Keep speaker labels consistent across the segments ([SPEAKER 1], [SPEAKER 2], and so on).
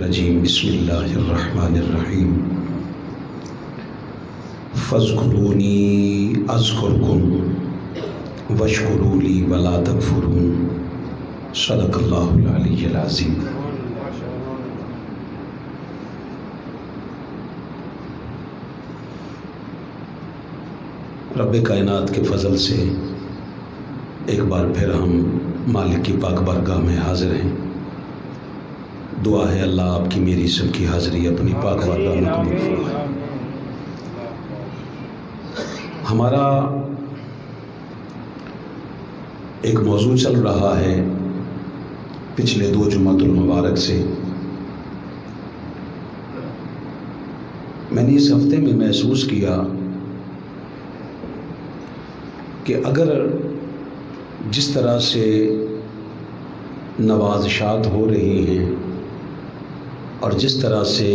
[SPEAKER 1] الرجیم بسم اللہ الرحمن الرحیم فاذکرونی اذکرکم واشکروا لی ولا تکفرون صدق اللہ العلی العظیم۔ رب کائنات کے فضل سے ایک بار پھر ہم مالک کی پاک بارگاہ میں حاضر ہیں۔ دعا ہے اللہ آپ کی میری سب کی حاضری اپنی پاک بارگاہ میں قبول فرمائے۔ ہمارا ایک موضوع چل رہا ہے پچھلے 2 جمعۃ المبارک سے۔ میں نے اس ہفتے میں محسوس کیا کہ اگر جس طرح سے نوازشات ہو رہی ہیں اور جس طرح سے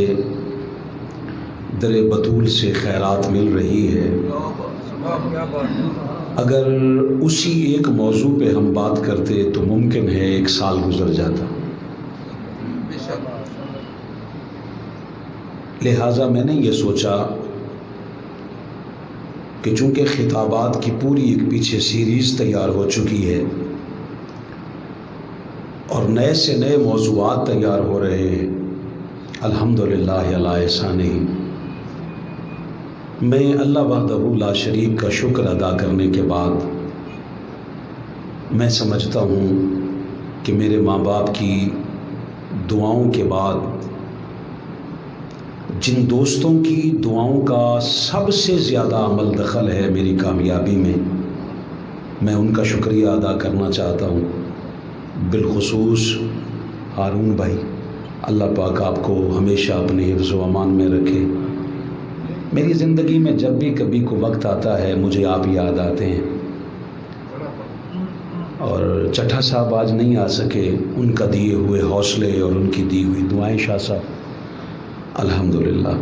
[SPEAKER 1] در بطول سے خیرات مل رہی ہے، اگر اسی ایک موضوع پہ ہم بات کرتے تو ممکن ہے 1 سال گزر جاتا۔ لہٰذا میں نے یہ سوچا کہ چونکہ خطابات کی پوری ایک پیچھے سیریز تیار ہو چکی ہے اور نئے سے نئے موضوعات تیار ہو رہے ہیں، الحمدللہ علی احسانہ، میں اللہ وحدہ لا شریک کا شکر ادا کرنے کے بعد میں سمجھتا ہوں کہ میرے ماں باپ کی دعاؤں کے بعد جن دوستوں کی دعاؤں کا سب سے زیادہ عمل دخل ہے میری کامیابی میں ان کا شکریہ ادا کرنا چاہتا ہوں۔ بالخصوص ہارون بھائی، اللہ پاک آپ کو ہمیشہ اپنے حفظ و امان میں رکھے۔ میری زندگی میں جب بھی کبھی کو وقت آتا ہے مجھے آپ یاد آتے ہیں، اور چٹھا صاحب آج نہیں آ سکے، ان کا دیے ہوئے حوصلے اور ان کی دی ہوئی دعائیں شاہ صاحب، الحمدللہ۔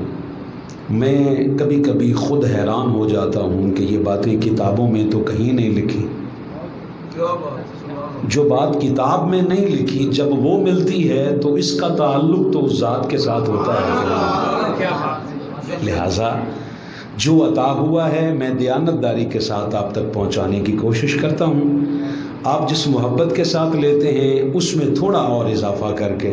[SPEAKER 1] میں کبھی کبھی خود حیران ہو جاتا ہوں کہ یہ باتیں کتابوں میں تو کہیں نہیں لکھی، جو بات کتاب میں نہیں لکھی جب وہ ملتی ہے تو اس کا تعلق تو اس ذات کے ساتھ ہوتا ہے۔ لہٰذا جو عطا ہوا ہے میں دیانتداری کے ساتھ آپ تک پہنچانے کی کوشش کرتا ہوں۔ آپ جس محبت کے ساتھ لیتے ہیں اس میں تھوڑا اور اضافہ کر کے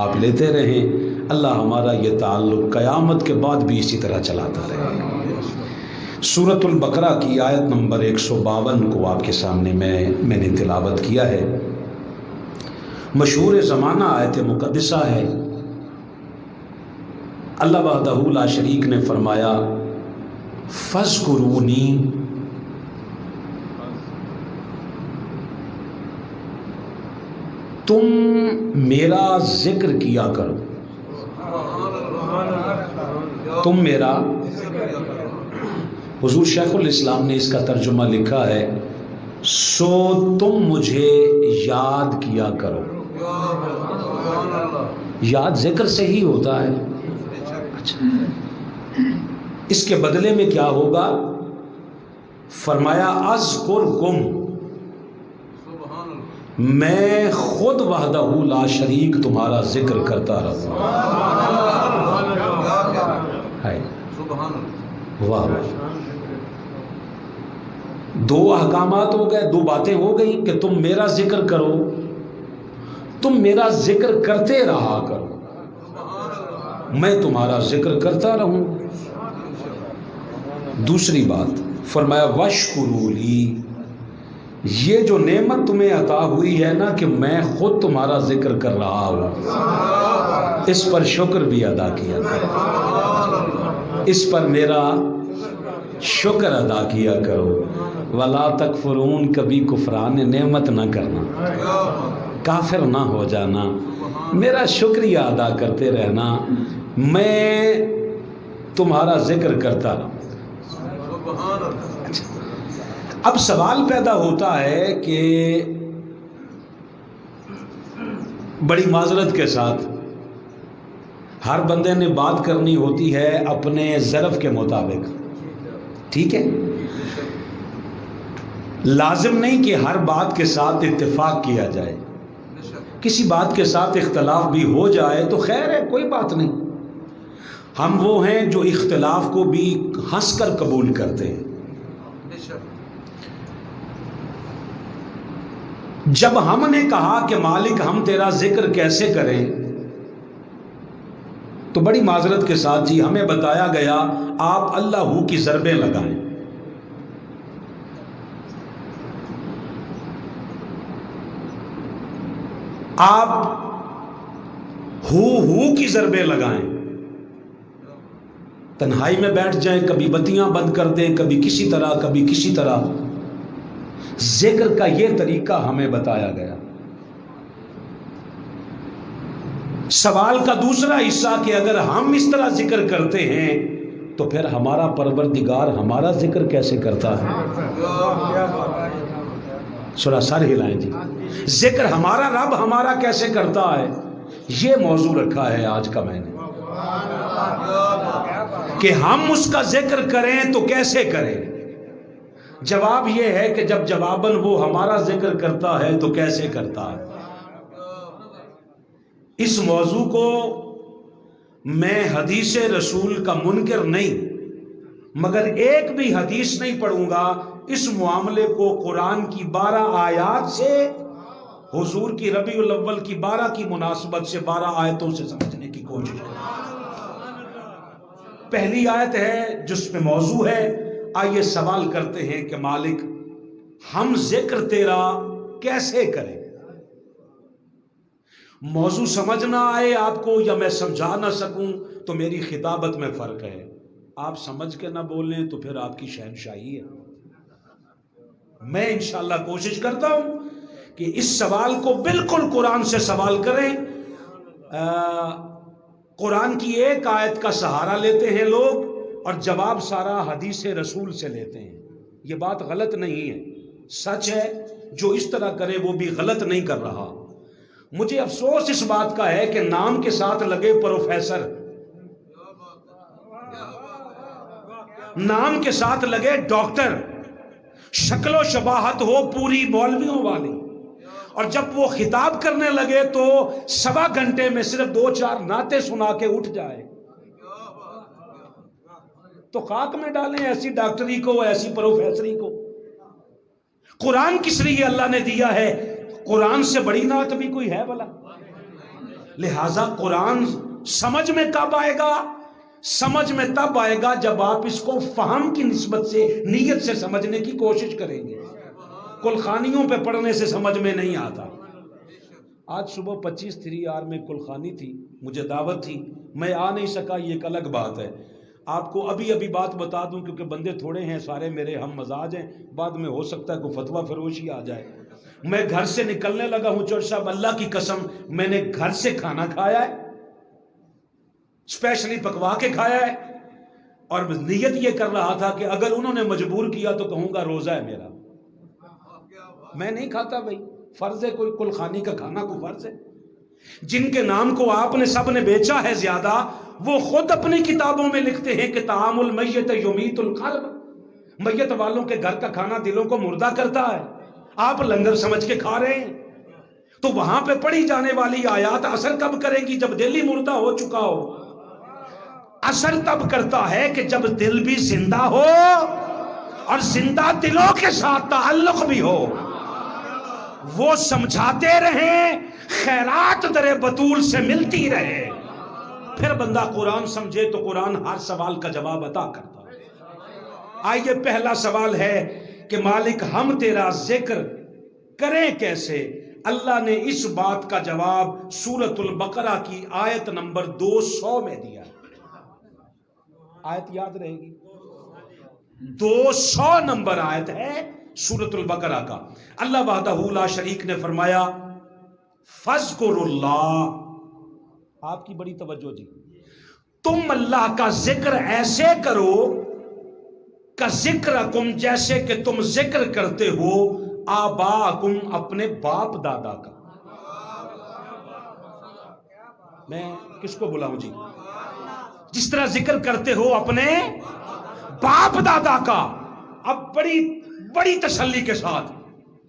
[SPEAKER 1] آپ لیتے رہیں۔ اللہ ہمارا یہ تعلق قیامت کے بعد بھی اسی طرح چلاتا رہے۔ سورۃ البقرہ کی آیت نمبر 152 کو آپ کے سامنے میں نے تلاوت کیا ہے۔ مشہور زمانہ آیت مقدسہ ہے۔ اللہ وحدہ لا شریک نے فرمایا فاذکرونی، تم میرا ذکر کیا کرو، تم میرا۔ حضور شیخ الاسلام نے اس کا ترجمہ لکھا ہے، سو تم مجھے یاد کیا کرو۔ یاد ذکر سے ہی ہوتا ہے۔ اس کے بدلے میں کیا ہوگا؟ فرمایا اذکرکم، میں خود وحدہ لا شریک تمہارا ذکر کرتا رہوں۔ واہ، 2 احکامات ہو گئے، 2 باتیں ہو گئی کہ تم میرا ذکر کرو، تم میرا ذکر کرتے رہا کرو، میں تمہارا ذکر کرتا رہوں۔ دوسری بات فرمایا واشکروا لی، یہ جو نعمت تمہیں عطا ہوئی ہے نا کہ میں خود تمہارا ذکر کر رہا ہوں، اس پر شکر بھی ادا کیا کرو، اس پر میرا شکر ادا کیا کرو۔ ولا تکفرون، کبھی کفران نعمت نہ کرنا، کافر نہ ہو جانا، میرا شکریہ ادا کرتے رہنا، میں تمہارا ذکر کرتا رہوں۔ اب سوال پیدا ہوتا ہے کہ بڑی معذرت کے ساتھ ہر بندے نے بات کرنی ہوتی ہے اپنے ظرف کے مطابق، ٹھیک ہے؟ لازم نہیں کہ ہر بات کے ساتھ اتفاق کیا جائے، کسی بات کے ساتھ اختلاف بھی ہو جائے تو خیر ہے، کوئی بات نہیں. ہم وہ ہیں جو اختلاف کو بھی ہنس کر قبول کرتے ہیں. جب ہم نے کہا کہ مالک ہم تیرا ذکر کیسے کریں، تو بڑی معذرت کے ساتھ جی ہمیں بتایا گیا آپ اللہ ہو کی ضربیں لگائیں. آپ ہو کی ضربیں لگائیں، تنہائی میں بیٹھ جائیں، کبھی بتیاں بند کر دیں، کبھی کسی طرح کبھی کسی طرح. ذکر کا یہ طریقہ ہمیں بتایا گیا. سوال کا دوسرا حصہ کہ اگر ہم اس طرح ذکر کرتے ہیں تو پھر ہمارا پروردگار ہمارا ذکر کیسے کرتا ہے؟ تھوڑا سر ہلائیں جی. ذکر ہمارا رب ہمارا کیسے کرتا ہے، یہ موضوع رکھا ہے آج کا میں نے، کہ ہم اس کا ذکر کریں تو کیسے کریں. جواب یہ ہے کہ جب جواباً وہ ہمارا ذکر کرتا ہے تو کیسے کرتا ہے. اس موضوع کو میں حدیث رسول کا منکر نہیں، مگر ایک بھی حدیث نہیں پڑھوں گا. اس معاملے کو قرآن کی 12 آیات سے، حضور کی ربیع الاول کی 12 کی مناسبت سے 12 آیتوں سے سمجھنے کی کوشش کریں. پہلی آیت ہے جس میں موضوع ہے. آئیے سوال کرتے ہیں کہ مالک ہم ذکر تیرا کیسے کریں. موضوع سمجھ نہ آئے آپ کو یا میں سمجھا نہ سکوں تو میری خطابت میں فرق ہے. آپ سمجھ کے نہ بولیں تو پھر آپ کی شہنشاہی ہے. میں انشاءاللہ کوشش کرتا ہوں کہ اس سوال کو بالکل قرآن سے سوال کریں. قرآن کی ایک آیت کا سہارا لیتے ہیں لوگ اور جواب سارا حدیث رسول سے لیتے ہیں. یہ بات غلط نہیں ہے، سچ ہے. جو اس طرح کرے وہ بھی غلط نہیں کر رہا. مجھے افسوس اس بات کا ہے کہ نام کے ساتھ لگے پروفیسر، نام کے ساتھ لگے ڈاکٹر، شکل و شباہت ہو پوری مولویوں والی، اور جب وہ خطاب کرنے لگے تو 1.25 گھنٹے میں صرف 2-4 نعتیں سنا کے اٹھ جائے. تو خاک میں ڈالیں ایسی ڈاکٹری کو، ایسی پروفیسری کو. قرآن کس لیے اللہ نے دیا ہے؟ قرآن سے بڑی نعت بھی کوئی ہے بھلا؟ لہذا قرآن سمجھ میں کب آئے گا؟ سمجھ میں تب آئے گا جب آپ اس کو فہم کی نسبت سے، نیت سے سمجھنے کی کوشش کریں گے. کلخانیوں پہ پڑھنے سے سمجھ میں نہیں آتا. آج صبح 25/3 میں کلخانی تھی، مجھے دعوت تھی، میں آ نہیں سکا، یہ ایک الگ بات ہے. آپ کو ابھی بات بتا دوں کیونکہ بندے تھوڑے ہیں، سارے میرے ہم مزاج ہیں، بعد میں ہو سکتا ہے کوئی فتویٰ فروشی آ جائے. میں گھر سے نکلنے لگا ہوں چور صاحب، اللہ کی قسم میں نے گھر سے کھانا کھایا ہے، اسپیشلی پکوا کے کھایا ہے، اور نیت یہ کر رہا تھا کہ اگر انہوں نے مجبور کیا تو کہوں گا روزہ ہے میرا. میں نہیں کھاتا بھائی، فرض ہے کوئی کلخانی کا کھانا کوئی فرض ہے. جن کے نام کو آپ نے سب نے بیچا ہے زیادہ، وہ خود اپنی کتابوں میں لکھتے ہیں کہ طعام المیت یمیت القلب، میت والوں کے گھر کا کھانا دلوں کو مردہ کرتا ہے. آپ لنگر سمجھ کے کھا رہے ہیں. تو وہاں پہ پڑھی جانے والی آیات اثر کب کریں گی؟ جب دل ہی مردہ ہو چکا ہو. اثر تب کرتا ہے کہ جب دل بھی زندہ ہو اور زندہ دلوں کے ساتھ تعلق بھی ہو. وہ سمجھاتے رہیں، خیرات در بطول سے ملتی رہے، پھر بندہ قرآن سمجھے تو قرآن ہر سوال کا جواب عطا کرتا ہے. آئیے پہلا سوال ہے کہ مالک ہم تیرا ذکر کریں کیسے. اللہ نے اس بات کا جواب سورۃ البقرہ کی آیت نمبر 200 میں دیا. آیت یاد رہے گی، 200 نمبر آیت ہے سورۃ البقرہ کا. اللہ وحدہ لا شریک نے فرمایا فَاذْكُرُوا اللَّهَ. آپ کی بڑی توجہ جی. تم اللہ کا ذکر ایسے کرو کَذِكْرَكُمْ، جیسے کہ تم ذکر کرتے ہو آباءکم، اپنے باپ دادا کا. میں کس کو بلاؤں جی؟ جس طرح ذکر کرتے ہو اپنے باپ دادا کا. اب بڑی تسلی کے ساتھ،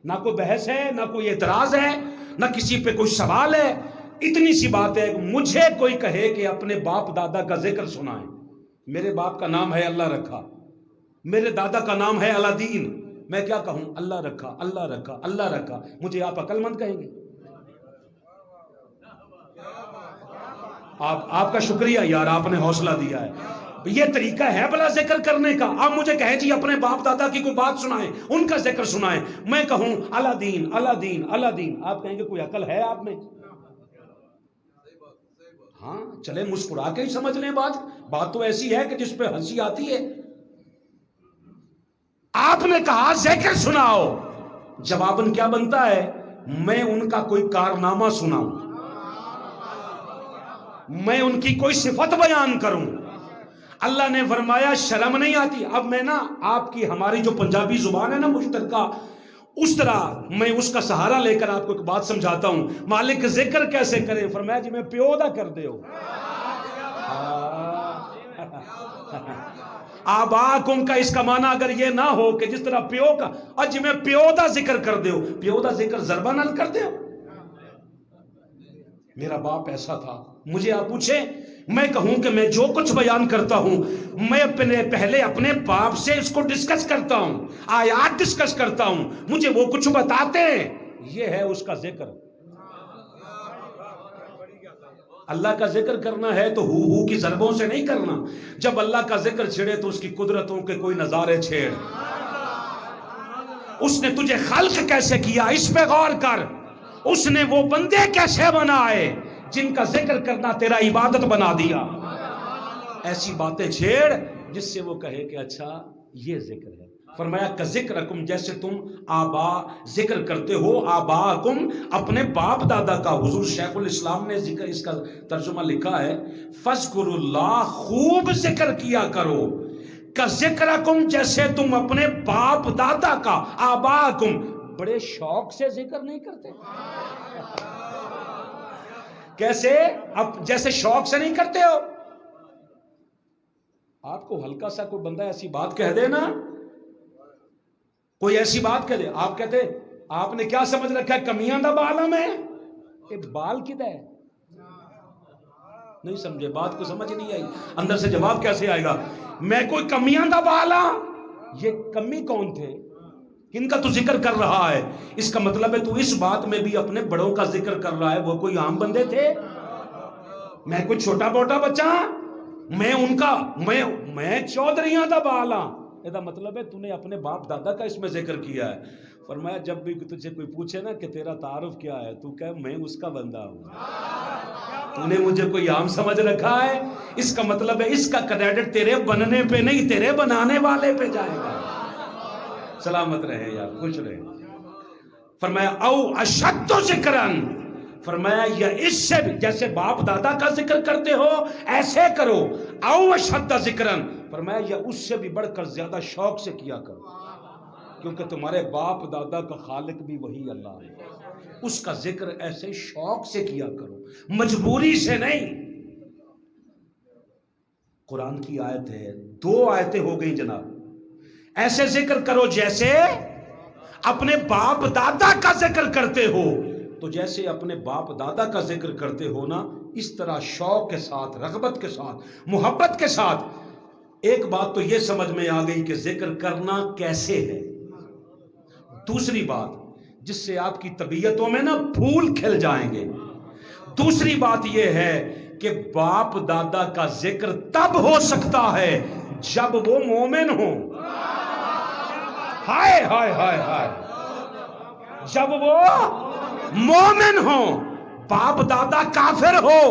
[SPEAKER 1] نہ کوئی بحث ہے، نہ کوئی اعتراض ہے، نہ کسی پہ کوئی سوال ہے. اتنی سی بات ہے کہ مجھے کوئی کہے کہ اپنے باپ دادا کا ذکر سنائیں. میرے باپ کا نام ہے اللہ رکھا, میرے دادا کا نام ہے الادین, میں کیا کہوں؟ اللہ رکھا, اللہ رکھا, اللہ رکھا. مجھے آپ عقل مند کہیں گے؟ آپ کا شکریہ یار, آپ نے حوصلہ دیا ہے. یہ طریقہ ہے بلا ذکر کرنے کا؟ آپ مجھے کہیں جی اپنے باپ دادا کی کوئی بات سنائیں, ان کا ذکر سنائیں. میں کہوں اللہ دین, اللہ دین, اللہ دین. آپ کہیں گے کوئی عقل ہے آپ میں؟ ہاں چلے مسکرا کے ہی سمجھ لیں بات تو ایسی ہے کہ جس پہ ہنسی آتی ہے. آپ نے کہا ذکر سناؤ, جواباً کیا بنتا ہے؟ میں ان کا کوئی کارنامہ سناؤں, میں ان کی کوئی صفت بیان کروں. اللہ نے فرمایا شرم نہیں آتی؟ اب میں نا آپ کی ہماری جو پنجابی زبان ہے نا مشترکہ, اس طرح میں اس کا سہارا لے کر آپ کو ایک بات سمجھاتا ہوں. مالک ذکر کیسے کرے؟ فرمایا جی میں پیو دا کر دے ہو. آباکم کا اس کا معنی اگر یہ نہ ہو کہ جس طرح پیو کا, اج میں پیو دا ذکر کر دے ہو. پیو دا ذکر ضربہ نال کر دے ہو. میرا باپ ایسا تھا. مجھے آپ پوچھیں, میں کہوں کہ میں جو کچھ بیان کرتا ہوں میں پہلے اپنے باپ سے اس کو ڈسکس کرتا ہوں, آیات ڈسکس کرتا ہوں, مجھے وہ کچھ بتاتے ہیں. یہ ہے اس کا ذکر. اللہ کا ذکر کرنا ہے تو ہو کی ضربوں سے نہیں کرنا. جب اللہ کا ذکر چھڑے تو اس کی قدرتوں کے کوئی نظارے چھیڑ. اس نے تجھے خلق کیسے کیا اس پہ غور کر. اس نے وہ بندے کیسے بنائے جن کا ذکر کرنا تیرا عبادت بنا دیا. ایسی باتیں چھیڑ جس سے وہ کہے کہ اچھا یہ ذکر ہے. فرمایا کہ ذکرکم, جیسے تم آبا ذکر کرتے ہو, آباکم اپنے باپ دادا کا. حضور شیخ الاسلام نے ذکر اس کا ترجمہ لکھا ہے, فذکروا اللہ, خوب ذکر کیا کرو. کہ ذکرکم, جیسے تم اپنے باپ دادا کا. آباکم, بڑے شوق سے ذکر نہیں کرتے؟ کیسے؟ اب جیسے شوق سے نہیں کرتے ہو. آپ کو ہلکا سا کوئی بندہ ایسی بات کہہ دے نا, کوئی ایسی بات کہہ دے, آپ کہتے آپ نے کیا سمجھ رکھا ہے کمیاں دا بالا میں؟ یہ بال کدھر ہے؟ نہیں سمجھے بات کو, سمجھ نہیں آئی. اندر سے جواب کیسے آئے گا؟ میں کوئی کمیاں دا بالا؟ یہ کمی کون تھے؟ کن کا تو ذکر کر رہا ہے؟ اس کا مطلب ہے تو اس بات میں بھی اپنے بڑوں کا ذکر کر رہا ہے. وہ کوئی عام بندے تھے؟ میں کوئی چھوٹا موٹا بچہ؟ میں ان کا میں چودھریاں دا بالا. یہ مطلب ہے تو نے اپنے باپ دادا کا اس میں ذکر کیا ہے. فرمایا جب بھی تجھے کوئی پوچھے نا کہ تیرا تعارف کیا ہے, تو کہے میں اس کا بندہ ہوں. تو نے مجھے کوئی عام سمجھ رکھا ہے؟ اس کا مطلب ہے اس کا کریڈٹ تیرے بننے پہ نہیں, تیرے بنانے والے پہ جائے گا. سلامت رہے یار, خوش رہے. فرمایا او اشد ذکرن, فرمایا یا اس سے بھی, جیسے باپ دادا کا ذکر کرتے ہو ایسے کرو. او اشد ذکرن, فرمایا یا اس سے بھی بڑھ کر زیادہ شوق سے کیا کرو, کیونکہ تمہارے باپ دادا کا خالق بھی وہی اللہ ہے. اس کا ذکر ایسے شوق سے کیا کرو, مجبوری سے نہیں. قرآن کی آیت ہے, 2 آیتیں ہو گئی جناب. ایسے ذکر کرو جیسے اپنے باپ دادا کا ذکر کرتے ہو. تو جیسے اپنے باپ دادا کا ذکر کرتے ہو نا, اس طرح شوق کے ساتھ, رغبت کے ساتھ, محبت کے ساتھ. ایک بات تو یہ سمجھ میں آ گئی کہ ذکر کرنا کیسے ہے. دوسری بات جس سے آپ کی طبیعتوں میں نا پھول کھل جائیں گے. دوسری بات یہ ہے کہ باپ دادا کا ذکر تب ہو سکتا ہے جب وہ مومن ہوں. ہائے ہائے ہائے ہائے, جب وہ مومن ہوں. باپ دادا کافر ہو,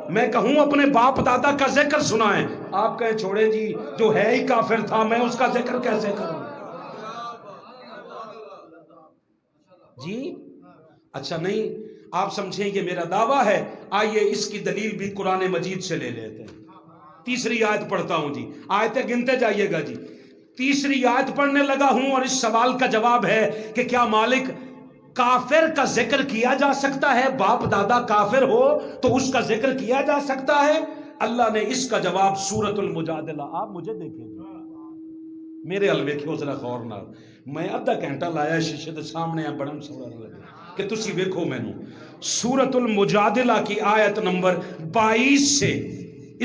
[SPEAKER 1] میں کہوں اپنے باپ دادا کا ذکر سنائیں, آپ کہیں چھوڑیں جی جو ہے ہی کافر تھا میں اس کا ذکر کیسے کروں جی. اچھا نہیں, آپ سمجھیں یہ میرا دعویٰ ہے. آئیے اس کی دلیل بھی قرآن مجید سے لے لیتے ہیں. تیسری آیت پڑھتا ہوں جی, آیتیں گنتے جائیے گا جی. تیسری آیت پڑھنے لگا ہوں اور اس سوال کا جواب ہے کہ کیا مالک کافر کا ذکر کیا جا سکتا ہے؟ باپ دادا کافر ہو تو اس کا ذکر کیا جا سکتا ہے؟ اللہ نے اس کا جواب سورۃ المجادلہ, آپ مجھے دیکھیں میرے الوے کیوں ذرا غور نہ, میں ادھا گھنٹہ لایا شیشے دے سامنے بڑم سورا لگے. کہ تسی ویکھو مینوں سورۃ المجادلہ کی آیت نمبر 22 سے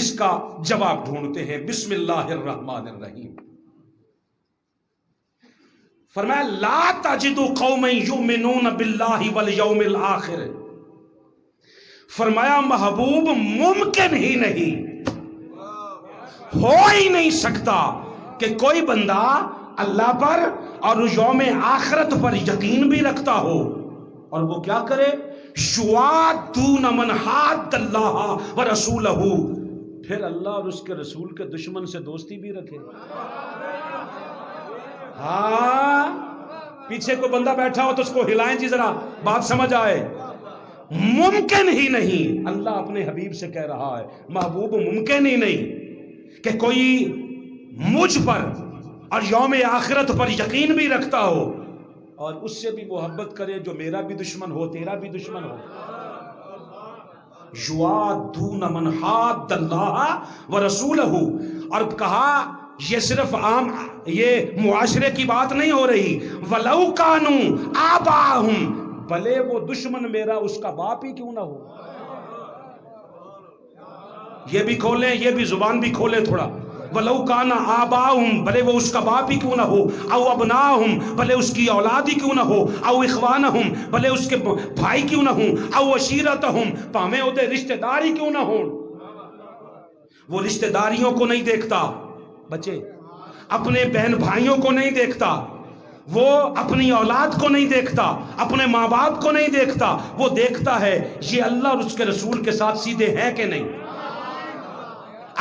[SPEAKER 1] اس کا جواب ڈھونڈتے ہیں. بسم اللہ الرحمن الرحیم. فرمایا لا تجد قوما یؤمنون باللہ والیوم الآخر. فرمایا محبوب ممکن ہی نہیں، ہو ہی نہیں سکتا کہ کوئی بندہ اللہ پر اور یوم آخرت پر یقین بھی رکھتا ہو اور وہ کیا کرے، یوادون من حاد اللہ ورسولہ، پھر اللہ اور اس کے رسول کے دشمن سے دوستی بھی رکھے. ہاں پیچھے کوئی بندہ بیٹھا ہو تو اس کو ہلائیں جی ذرا بات سمجھ آئے. ممکن ہی نہیں، اللہ اپنے حبیب سے کہہ رہا ہے محبوب ممکن ہی نہیں کہ کوئی مجھ پر اور یوم آخرت پر یقین بھی رکھتا ہو اور اس سے بھی محبت کرے جو میرا بھی دشمن ہو تیرا بھی دشمن ہو. یوادون من حاد اللہ ورسولہ. اور کہا یہ صرف عام یہ معاشرے کی بات نہیں ہو رہی، ولو کانوا آباءہم، بھلے وہ دشمن میرا اس کا باپ ہی کیوں نہ ہو. یہ بھی کھولیں، یہ بھی زبان بھی کھولیں تھوڑا. ولو کان آباؤہم، بھلے وہ اس کا باپ ہی کیوں نہ ہو، او ابناہم، بھلے اس کی اولاد ہی کیوں نہ ہو، او اخوانہم، بھلے اس کے بھائی کیوں نہ ہوں، او عشیرتہم، پامے اودے رشتہ داری کیوں نہ ہوں. وہ رشتہ داریوں کو نہیں دیکھتا بچے، اپنے بہن بھائیوں کو نہیں دیکھتا، وہ اپنی اولاد کو نہیں دیکھتا، اپنے ماں باپ کو نہیں دیکھتا، وہ دیکھتا ہے یہ اللہ اور اس کے رسول کے ساتھ سیدھے ہیں کہ نہیں.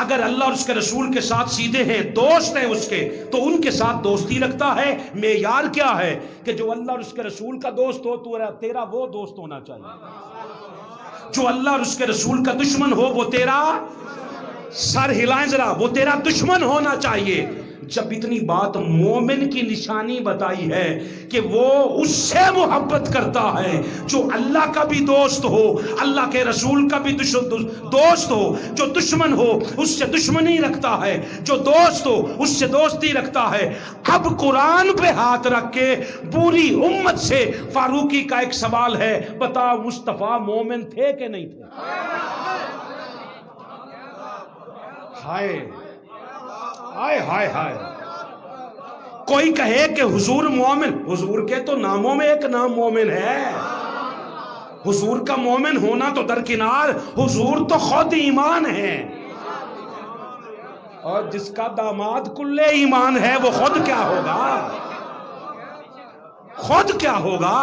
[SPEAKER 1] اگر اللہ اور اس کے رسول کے ساتھ سیدھے ہیں، دوست ہیں اس کے، تو ان کے ساتھ دوستی رکھتا ہے. معیار کیا ہے کہ جو اللہ اور اس کے رسول کا دوست ہو تو تیرا وہ دوست ہونا چاہیے. جو اللہ اور اس کے رسول کا دشمن ہو وہ تیرا، سر ہلائیں ذرا، وہ تیرا دشمن ہونا چاہیے. جب اتنی بات مومن کی نشانی بتائی ہے کہ وہ اس سے محبت کرتا ہے جو اللہ کا بھی دوست ہو، اللہ کے رسول کا بھی دوست ہو، جو دشمن ہو اس سے دشمنی رکھتا ہے، جو دوست ہو اس سے دوستی رکھتا ہے. اب قرآن پہ ہاتھ رکھ کے پوری امت سے فاروقی کا ایک سوال ہے، بتا مصطفیٰ مومن تھے کہ نہیں تھے؟ ہائے ہائے ہائے ہائے. کوئی کہے کہ حضور مومن، حضور کے تو ناموں میں ایک نام مومن ہے. حضور کا مومن ہونا تو درکنار، حضور تو خود ایمان ہے. اور جس کا داماد کلے ایمان ہے وہ خود کیا ہوگا، خود کیا ہوگا.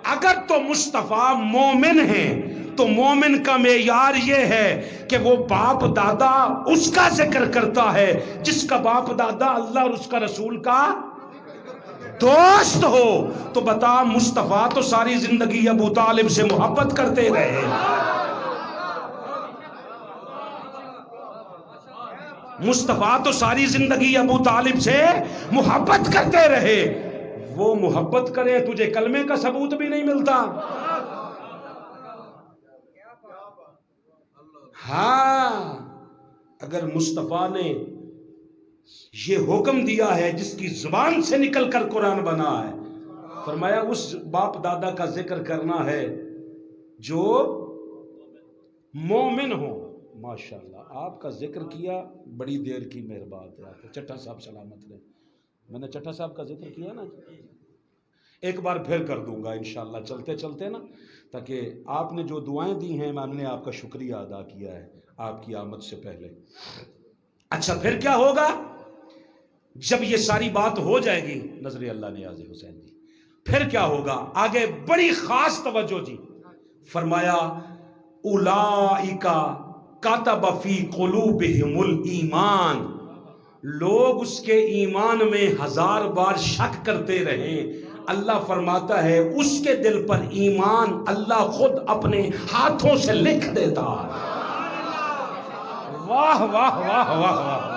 [SPEAKER 1] اگر تو مصطفیٰ مومن ہیں تو مومن کا معیار یہ ہے کہ وہ باپ دادا اس کا ذکر کرتا ہے جس کا باپ دادا اللہ اور اس کا رسول کا دوست ہو. تو بتا مصطفیٰ تو ساری زندگی ابو طالب سے محبت کرتے رہے، مصطفیٰ تو ساری زندگی ابو طالب سے محبت کرتے رہے. وہ محبت کرے تجھے کلمے کا ثبوت بھی نہیں ملتا. ہاں اگر مصطفیٰ نے یہ حکم دیا ہے جس کی زبان سے نکل کر قرآن بنا ہے، فرمایا اس باپ دادا کا ذکر کرنا ہے جو مومن ہو. ماشاءاللہ آپ کا ذکر کیا، بڑی دیر کی مہربات ہے. آپ چٹھا صاحب سلامت رہے. میں نے چٹھا صاحب کا ذکر کیا نا، ایک بار پھر کر دوں گا انشاءاللہ چلتے چلتے نا، تاکہ آپ نے جو دعائیں دی ہیں میں نے آپ کا شکریہ ادا کیا ہے آپ کی آمد سے پہلے. اچھا پھر کیا ہوگا جب یہ ساری بات ہو جائے گی نظر اللہ نیاز حسین جی، پھر کیا ہوگا آگے بڑی خاص توجہ جی. فرمایا اولئک کتب فی قلوبہم الایمان، لوگ اس کے ایمان میں ہزار بار شک کرتے رہیں، اللہ فرماتا ہے اس کے دل پر ایمان اللہ خود اپنے ہاتھوں سے لکھ دیتا ہے. واہ واہ واہ واہ واہ.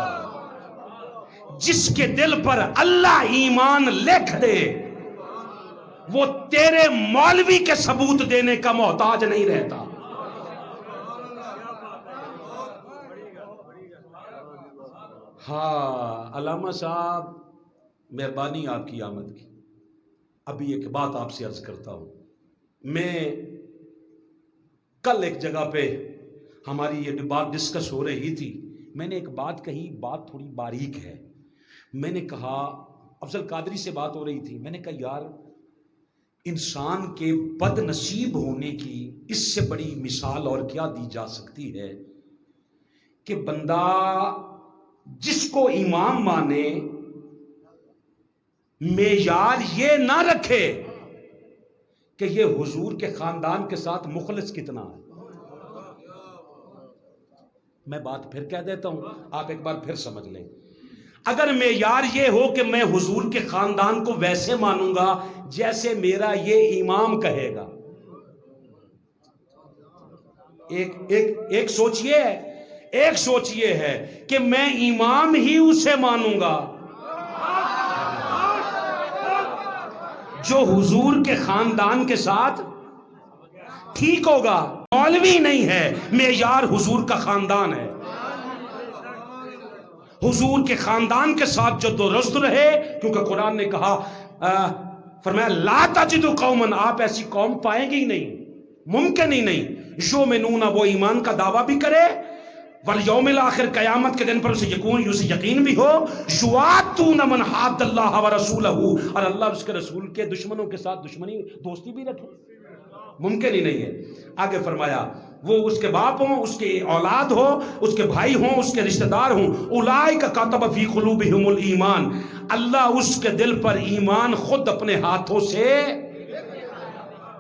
[SPEAKER 1] جس کے دل پر اللہ ایمان لکھ دے وہ تیرے مولوی کے ثبوت دینے کا محتاج نہیں رہتا. ہاں علامہ صاحب مہربانی آپ کی آمد کی. ابھی ایک بات آپ سے عرض کرتا ہوں، میں کل ایک جگہ پہ ہماری یہ بات ڈسکس ہو رہی تھی، میں نے ایک بات کہی، بات تھوڑی باریک ہے. میں نے کہا، افضل قادری سے بات ہو رہی تھی، میں نے کہا یار انسان کے بد نصیب ہونے کی اس سے بڑی مثال اور کیا دی جا سکتی ہے کہ بندہ جس کو امام مانے معیار یہ نہ رکھے کہ یہ حضور کے خاندان کے ساتھ مخلص کتنا ہے. میں بات پھر کہہ دیتا ہوں، آپ ایک بار پھر سمجھ لیں. اگر معیار یہ ہو کہ میں حضور کے خاندان کو ویسے مانوں گا جیسے میرا یہ امام کہے گا، ایک سوچ یہ ہے کہ میں امام ہی اسے مانوں گا جو حضور کے خاندان کے ساتھ ٹھیک ہوگا. مولوی نہیں ہے، معیار حضور کا خاندان ہے. حضور کے خاندان کے ساتھ جو درست رہے، کیونکہ قرآن نے کہا، فرمایا لا تجد قوما، آپ ایسی قوم پائیں گے ہی نہیں، ممکن ہی نہیں، یؤمنون، وہ ایمان کا دعویٰ بھی کرے، والیوم الاخر، قیامت کے دن پر اسے یقین بھی ہو، یوادون من حاد اللہ ورسولہ، اور اللہ اس کے رسول کے دشمنوں کے ساتھ دوستی بھی رکھے. ممکن ہی نہیں ہے. آگے فرمایا وہ اس کے باپ ہوں، اس کے اولاد ہو، اس کے بھائی ہوں، اس کے رشتہ دار ہوں، اولئک کتب فی قلوبہم الایمان، اللہ اس کے دل پر ایمان خود اپنے ہاتھوں سے.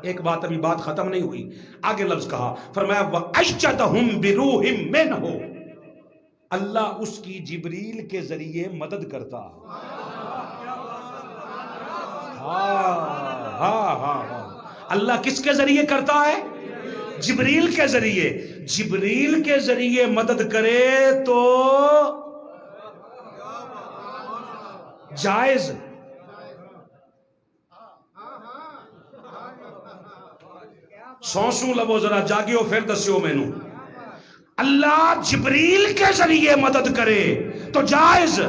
[SPEAKER 1] ایک بات، ابھی بات ختم نہیں ہوئی، آگے لفظ کہا، فرمایا وَأَشْجَدَهُمْ بِرُوحٍ مِّنْهُ، اللہ اس کی جبریل کے ذریعے مدد کرتا. ہاں اللہ کس کے ذریعے کرتا ہے؟ جبریل کے ذریعے. جبریل کے ذریعے مدد کرے تو جائز. سوسوں لبو ذرا جاگیو پھر دسیو مینوں. اللہ جبریل کے ذریعے مدد کرے تو جائز،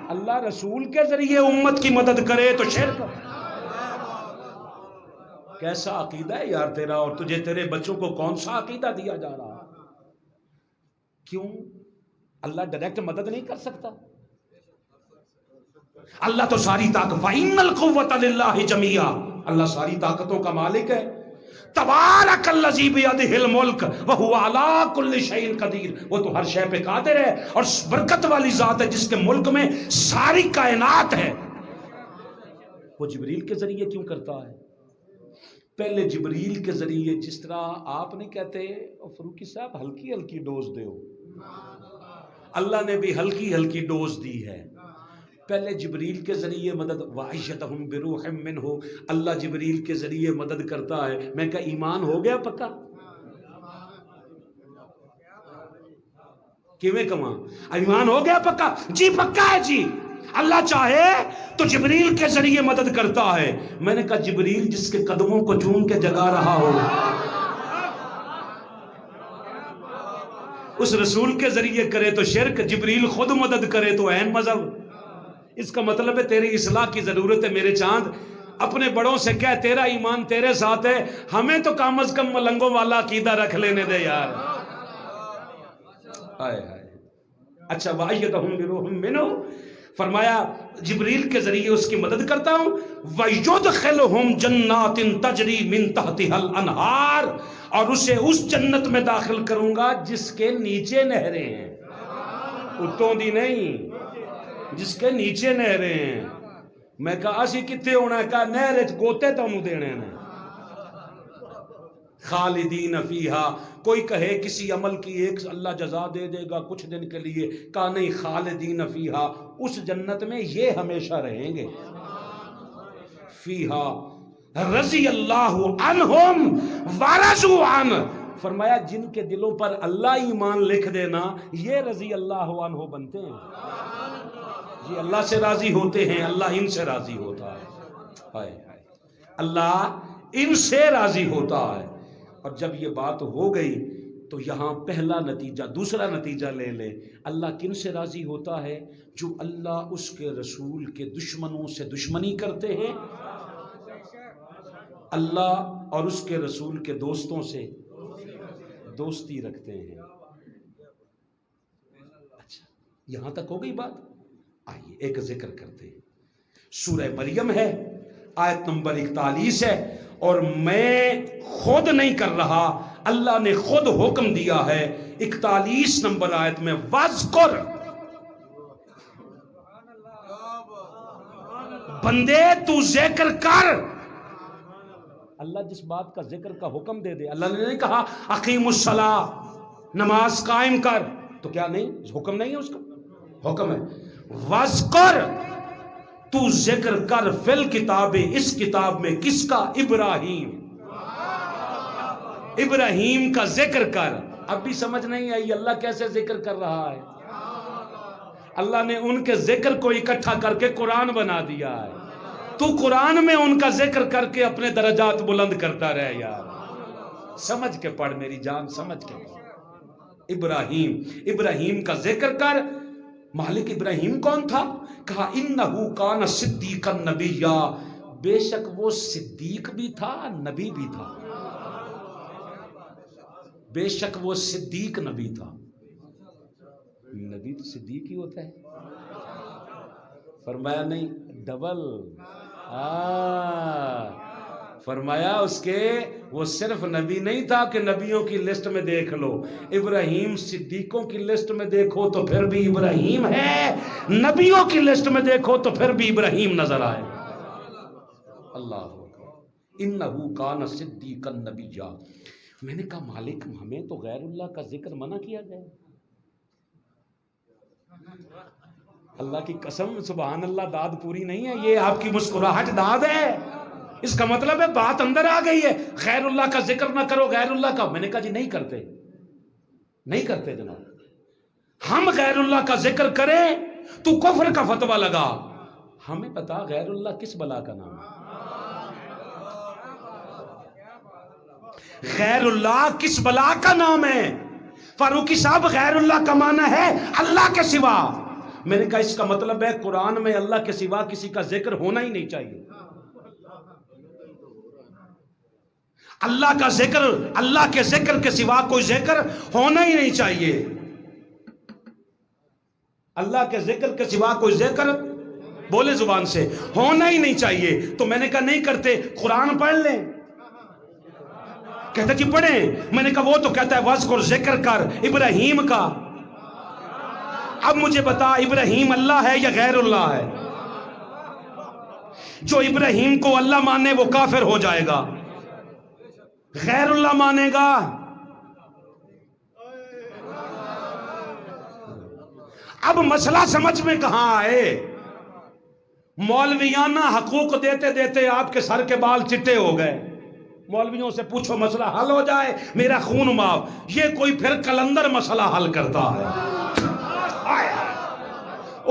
[SPEAKER 1] اللہ رسول کے ذریعے امت کی مدد کرے تو شرک. کیسا عقیدہ ہے یار تیرا، اور تجھے تیرے بچوں کو کون سا عقیدہ دیا جا رہا ہے؟ کیوں اللہ ڈائریکٹ مدد نہیں کر سکتا؟ اللہ تو ساری طاقت، وَإِنَّ الْقُوَّةَ لِلَّهِ جَمِيعًا، اللہ ساری طاقتوں کا مالک ہے. تبارک الذی بیدہ الملک وہو علی کل شیء قدیر، وہ تو ہر شے پہ قادر ہے اور برکت والی ذات ہے جس کے ملک میں ساری کائنات ہے. وہ جبریل کے ذریعے کیوں کرتا ہے؟ پہلے جبریل کے ذریعے، جس طرح آپ نہیں کہتے فروقی صاحب ہلکی ہلکی ڈوز دو، اللہ نے بھی ہلکی ہلکی ڈوز دی ہے. پہلے جبریل کے ذریعے مدد، وَأَيَّدَهُمْ بِرُوحٍ مِّنْهُ، اللہ جبریل کے ذریعے مدد کرتا ہے. میں کہا ایمان ہو گیا پکا؟ کیویں کما ایمان ہو گیا پکا؟ جی پکا ہے جی. اللہ چاہے تو جبریل کے ذریعے مدد کرتا ہے. میں نے کہا جبریل جس کے قدموں کو چوم کے جگا رہا ہو، اس رسول کے ذریعے کرے تو شرک، جبریل خود مدد کرے تو عین مذہب. اس کا مطلب ہے تیری اصلاح کی ضرورت ہے میرے چاند. اپنے بڑوں سے کہہ تیرا ایمان تیرے ساتھ ہے، ہمیں تو کم از کم ملنگوں والا عقیدہ رکھ لینے دے یار. اچھا وَأَيَّدَهُمْ بِرُوحٍ مِّنْهُ، فرمایا جبریل کے ذریعے اس کی مدد کرتا ہوں. وَيُدْخِلُهُمْ جَنَّاتٍ تَجْرِي مِن تَحْتِهَا الْأَنْهَارُ، اور اسے اس جنت میں داخل کروں گا جس کے نیچے نہریں ہیں، اتوں دی نہیں، جس کے نیچے نہریں ہیں. میں کہا اسی کتے ہونا ہے؟ کہا نہر وچ گوتے تانوں دینے نے. خالدین فیہا، کوئی کہے کسی عمل کی ایک اللہ جزا دے دے گا کچھ دن کے لیے، کہا نہیں، خالدین فیہا، اس جنت میں یہ ہمیشہ رہیں گے. فیہا رضی اللہ عنہم ورضوا عنہ، فرمایا جن کے دلوں پر اللہ ایمان لکھ دینا یہ رضی اللہ عنہ بنتے ہیں. یہ اللہ سے راضی ہوتے ہیں، اللہ ان سے راضی ہوتا ہے. اللہ ان سے راضی ہوتا ہے. اور جب یہ بات ہو گئی تو یہاں پہلا نتیجہ، دوسرا نتیجہ لے لے. اللہ کن سے راضی ہوتا ہے؟ جو اللہ اس کے رسول کے دشمنوں سے دشمنی کرتے ہیں. اللہ اور اس کے رسول کے دوستوں سے دوستی رکھتے ہیں. اچھا یہاں تک ہو گئی بات. آئیے ایک ذکر کرتے ہیں. سورہ مریم ہے، آیت نمبر 41 ہے، اور میں خود نہیں کر رہا، اللہ نے خود حکم دیا ہے 41 نمبر آیت میں، وَاذْكُرْ، بندے تو ذکر کر. اللہ جس بات کا ذکر کا حکم دے دے، اللہ نے نہیں کہا اقیم الصلاۃ، نماز قائم کر، تو کیا نہیں حکم نہیں ہے، اس کا حکم ہے. وَاذْكُرْ، تو ذکر کر، فی الکتاب، اس کتاب میں، کس کا؟ ابراہیم. ابراہیم کا ذکر کر. اب بھی سمجھ نہیں آئی اللہ کیسے ذکر کر رہا ہے؟ اللہ نے ان کے ذکر کو اکٹھا کر کے قرآن بنا دیا ہے. تو قرآن میں ان کا ذکر کر کے اپنے درجات بلند کرتا رہے یار. سمجھ کے پڑھ میری جان، سمجھ کے پڑھ. ابراہیم کا ذکر کر. مالک ابراہیم کون تھا؟ کہا انہو کان صدیقا نبیا، بے شک وہ صدیق بھی تھا، نبی بھی تھا. بے شک وہ صدیق نبی تھا. نبی تو صدیق ہی ہوتا ہے. فرمایا نہیں، ڈبل. فرمایا اس کے وہ صرف نبی نہیں تھا کہ نبیوں کی لسٹ میں دیکھ لو، ابراہیم صدیقوں کی لسٹ میں دیکھو تو پھر بھی ابراہیم ہے، نبیوں کی لسٹ میں دیکھو تو پھر بھی ابراہیم نظر آئے. اللہ اکبر. انہو کان صدیقا نبیا. میں نے کہا مالک ہمیں تو غیر اللہ کا ذکر منع کیا گیا. اللہ کی قسم سبحان اللہ، داد پوری نہیں ہے یہ، آپ کی مسکراہٹ داد ہے. اس کا مطلب ہے بات اندر آ گئی ہے. غیر اللہ کا ذکر نہ کرو، غیر اللہ کا. میں نے کہا جی نہیں کرتے، نہیں کرتے جناب. ہم غیر اللہ کا ذکر کریں تو کفر کا فتویٰ لگا. ہمیں پتا غیر اللہ کس بلا کا نام ہے. غیر اللہ کس بلا کا نام ہے؟ فاروقی صاحب غیر اللہ کا معنی ہے اللہ کے سوا. میں نے کہا اس کا مطلب ہے قرآن میں اللہ کے سوا کسی کا ذکر ہونا ہی نہیں چاہیے. اللہ کا ذکر، اللہ کے ذکر کے سوا کوئی ذکر ہونا ہی نہیں چاہیے. اللہ کے ذکر کے سوا کوئی ذکر بولے زبان سے ہونا ہی نہیں چاہیے. تو میں نے کہا نہیں کرتے، قرآن پڑھ لیں. کہتا جی پڑھیں. میں نے کہا وہ تو کہتا ہے وَاذْكُرْ، ذکر کر ابراہیم کا. اب مجھے بتا ابراہیم اللہ ہے یا غیر اللہ ہے؟ جو ابراہیم کو اللہ مانے وہ کافر ہو جائے گا، غیر اللہ مانے گا. اب مسئلہ سمجھ میں کہاں آئے؟ مولویانہ حقوق دیتے دیتے آپ کے سر کے بال چٹے ہو گئے. مولویوں سے پوچھو مسئلہ حل ہو جائے، میرا خون معاف. یہ کوئی پھر کلندر مسئلہ حل کرتا ہے.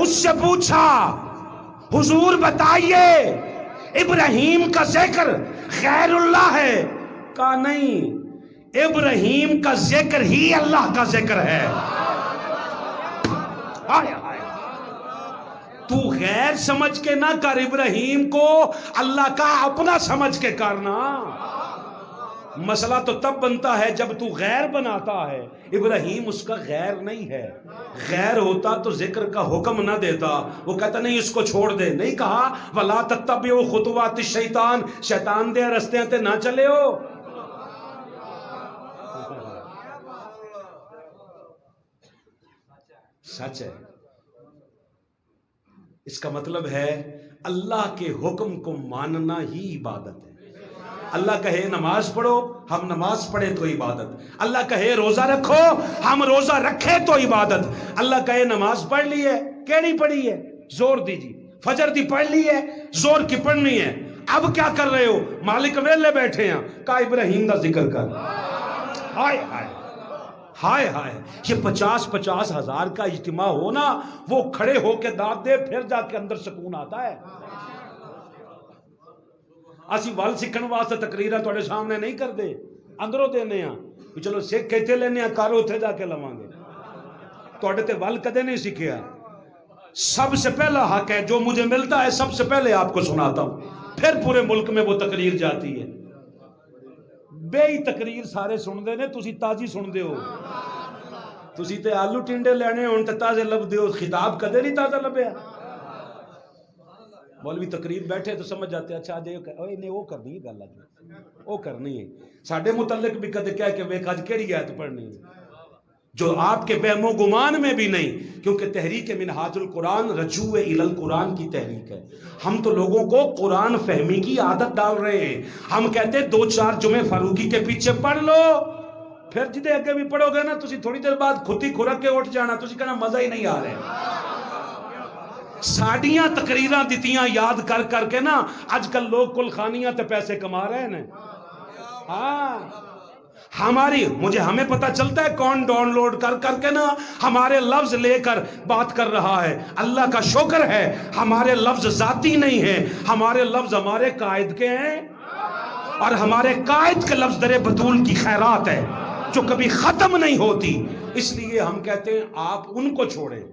[SPEAKER 1] اس سے پوچھا حضور بتائیے ابراہیم کا ذکر غیر اللہ ہے؟ کہا نہیں، ابراہیم کا ذکر ہی اللہ کا ذکر ہے. تو غیر سمجھ کے نہ کر، ابراہیم کو اللہ کا اپنا سمجھ کے کرنا. مسئلہ تو تب بنتا ہے جب تو غیر بناتا ہے. ابراہیم اس کا غیر نہیں ہے. غیر ہوتا تو ذکر کا حکم نہ دیتا. وہ کہتا نہیں اس کو چھوڑ دے. نہیں کہا وَلَا تَتَّبِعُوا خُطُوَاتِ الشَّيْطَانِ، شیطان دے رستے تے نہ چلے ہو. سچ ہے. اس کا مطلب ہے اللہ کے حکم کو ماننا ہی عبادت ہے. اللہ کہے نماز پڑھو، ہم نماز پڑھے تو عبادت. اللہ کہے روزہ رکھو، ہم روزہ رکھے تو عبادت. اللہ کہے نماز پڑھ لی ہے، کیڑی پڑھی ہے؟ زور دیجی. فجر دی پڑھ لی ہے، زور کی پڑھنی ہے. اب کیا کر رہے ہو؟ مالک ویلے بیٹھے ہیں. کہا ابراہیم کا ذکر کر. ہائے ہائے ہائے ہائے. یہ 50-50 ہزار کا اجتماع ہونا، وہ کھڑے ہو کے داد دے، پھر جا کے اندر سکون آتا ہے. اسی ول سکھن واسطے تقریرا تواڈے سامنے نہیں کر دے، اندروں دینے ہاں. چلو سکھ کہتے لینے ہاں، کارو اتھے جا کے لواں گے. تواڈے تے ول کدے نہیں سیکھیا. سب سے پہلا حق ہے جو مجھے ملتا ہے، سب سے پہلے آپ کو سناتا ہوں، پھر پورے ملک میں وہ تقریر جاتی ہے. بے ہی تقریر سارے سنتے نے، تسی تازی سنتے ہو. تسی تے آلو ٹنڈے لینے ہون تے تازے لبدے ہو، خطاب کدے نہیں تازہ لبیا. مولوی تقریر بیٹھے تو سمجھ جاتے ہیں اچھا جی انہیں وہ کرنی ہے گل، وہ کرنی ہے. ساڈے متعلق بھی کدے کہہ کے ویکھ اج کیڑی آیت پڑھنی ہے جو آپ کے وہم و گمان میں بھی نہیں، کیونکہ تحریک منہاج القرآن رجوع الی القرآن کی تحریک ہے. ہم تو لوگوں کو قرآن فہمی کی عادت ڈال رہے ہیں. ہم کہتے ہیں 2-4 جمعے فاروقی کے پیچھے پڑھ لو، پھر جدے اگے بھی پڑھو گے نا تسی تھوڑی دیر بعد کھتی کھرک کے اٹھ جانا، تسی کہنا مزہ ہی نہیں آ رہے. ساڑیاں تقریراں دیتیاں یاد کر کر کے نا آج کل لوگ کل خانیاں تے پیسے کما رہے ہیں. ہاں ہمیں پتہ چلتا ہے کون ڈاؤن لوڈ کر کر کے نا ہمارے لفظ لے کر بات کر رہا ہے. اللہ کا شکر ہے ہمارے لفظ ذاتی نہیں ہیں، ہمارے لفظ ہمارے قائد کے ہیں، اور ہمارے قائد کے لفظ در بطول کی خیرات ہے جو کبھی ختم نہیں ہوتی. اس لیے ہم کہتے ہیں آپ ان کو چھوڑیں،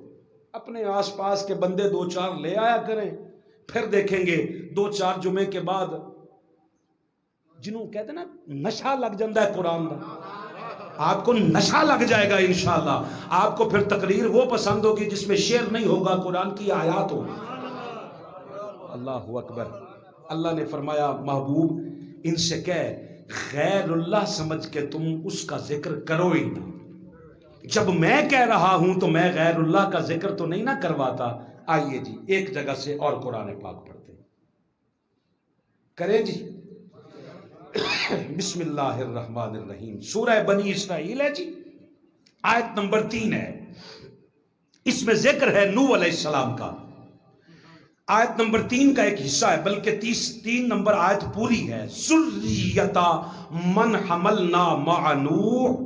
[SPEAKER 1] اپنے آس پاس کے بندے 2-4 لے آیا کریں، پھر دیکھیں گے 2-4 جمعے کے بعد جنہوں کہتے ہیں نا نشہ لگ جاندہ ہے قرآن کا، آپ کو نشہ لگ جائے گا انشاءاللہ. آپ کو پھر تقریر وہ پسند ہوگی جس میں شعر نہیں ہوگا، قرآن کی آیات ہوگی. اللہ اکبر. اللہ نے فرمایا محبوب ان سے کہہ غیر اللہ سمجھ کے تم اس کا ذکر کرو ہی نہ. جب میں کہہ رہا ہوں تو میں غیر اللہ کا ذکر تو نہیں نہ کرواتا. آئیے جی ایک جگہ سے اور قرآن پاک پڑھتے ہیں، کریں جی. بسم اللہ الرحمن الرحیم، سورہ بنی اسرائیل ہے جی، آیت نمبر 3 ہے. اس میں ذکر ہے نوح علیہ السلام کا. آیت نمبر 3 کا ایک حصہ ہے، بلکہ 3 نمبر آیت پوری ہے. ذریۃ من حملنا مع نوح.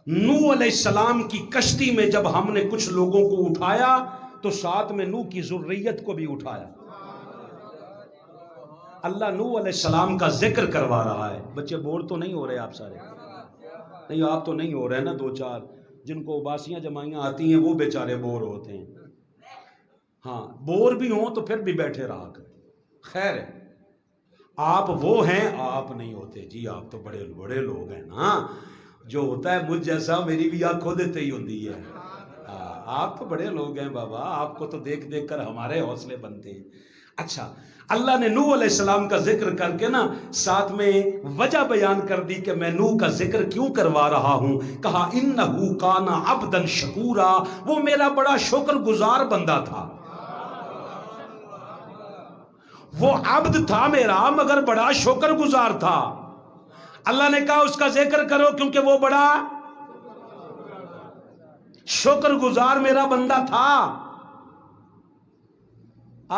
[SPEAKER 1] نوح علیہ السلام کی کشتی میں جب ہم نے کچھ لوگوں کو اٹھایا تو ساتھ میں نوح کی ذریت کو بھی اٹھایا. اللہ نوح علیہ السلام کا ذکر کروا رہا ہے. بچے بور تو نہیں ہو رہے آپ سارے؟ نہیں آپ تو نہیں ہو رہے نا. 2-4 جن کو اباسیاں جمائیاں آتی ہیں وہ بیچارے بور ہوتے ہیں. ہاں بور بھی ہوں تو پھر بھی بیٹھے رہا کریں. خیر ہے آپ وہ ہیں، آپ نہیں ہوتے جی. آپ تو بڑے بڑے لوگ ہیں نا. جو ہوتا ہے مجھ جیسا میری بھی آنکھ کھو دیتے ہی ہوتی ہے. آپ تو بڑے لوگ ہیں بابا، آپ کو تو دیکھ دیکھ کر ہمارے حوصلے بنتے ہیں. اچھا اللہ نے نوح علیہ السلام کا ذکر کر کے نا ساتھ میں وجہ بیان کر دی کہ میں نوح کا ذکر کیوں کروا رہا ہوں. کہا انہو کان عبدا شکورا، وہ میرا بڑا شکر گزار بندہ تھا. وہ عبد تھا میرا مگر بڑا شکر گزار تھا. اللہ نے کہا اس کا ذکر کرو کیونکہ وہ بڑا شکر گزار میرا بندہ تھا.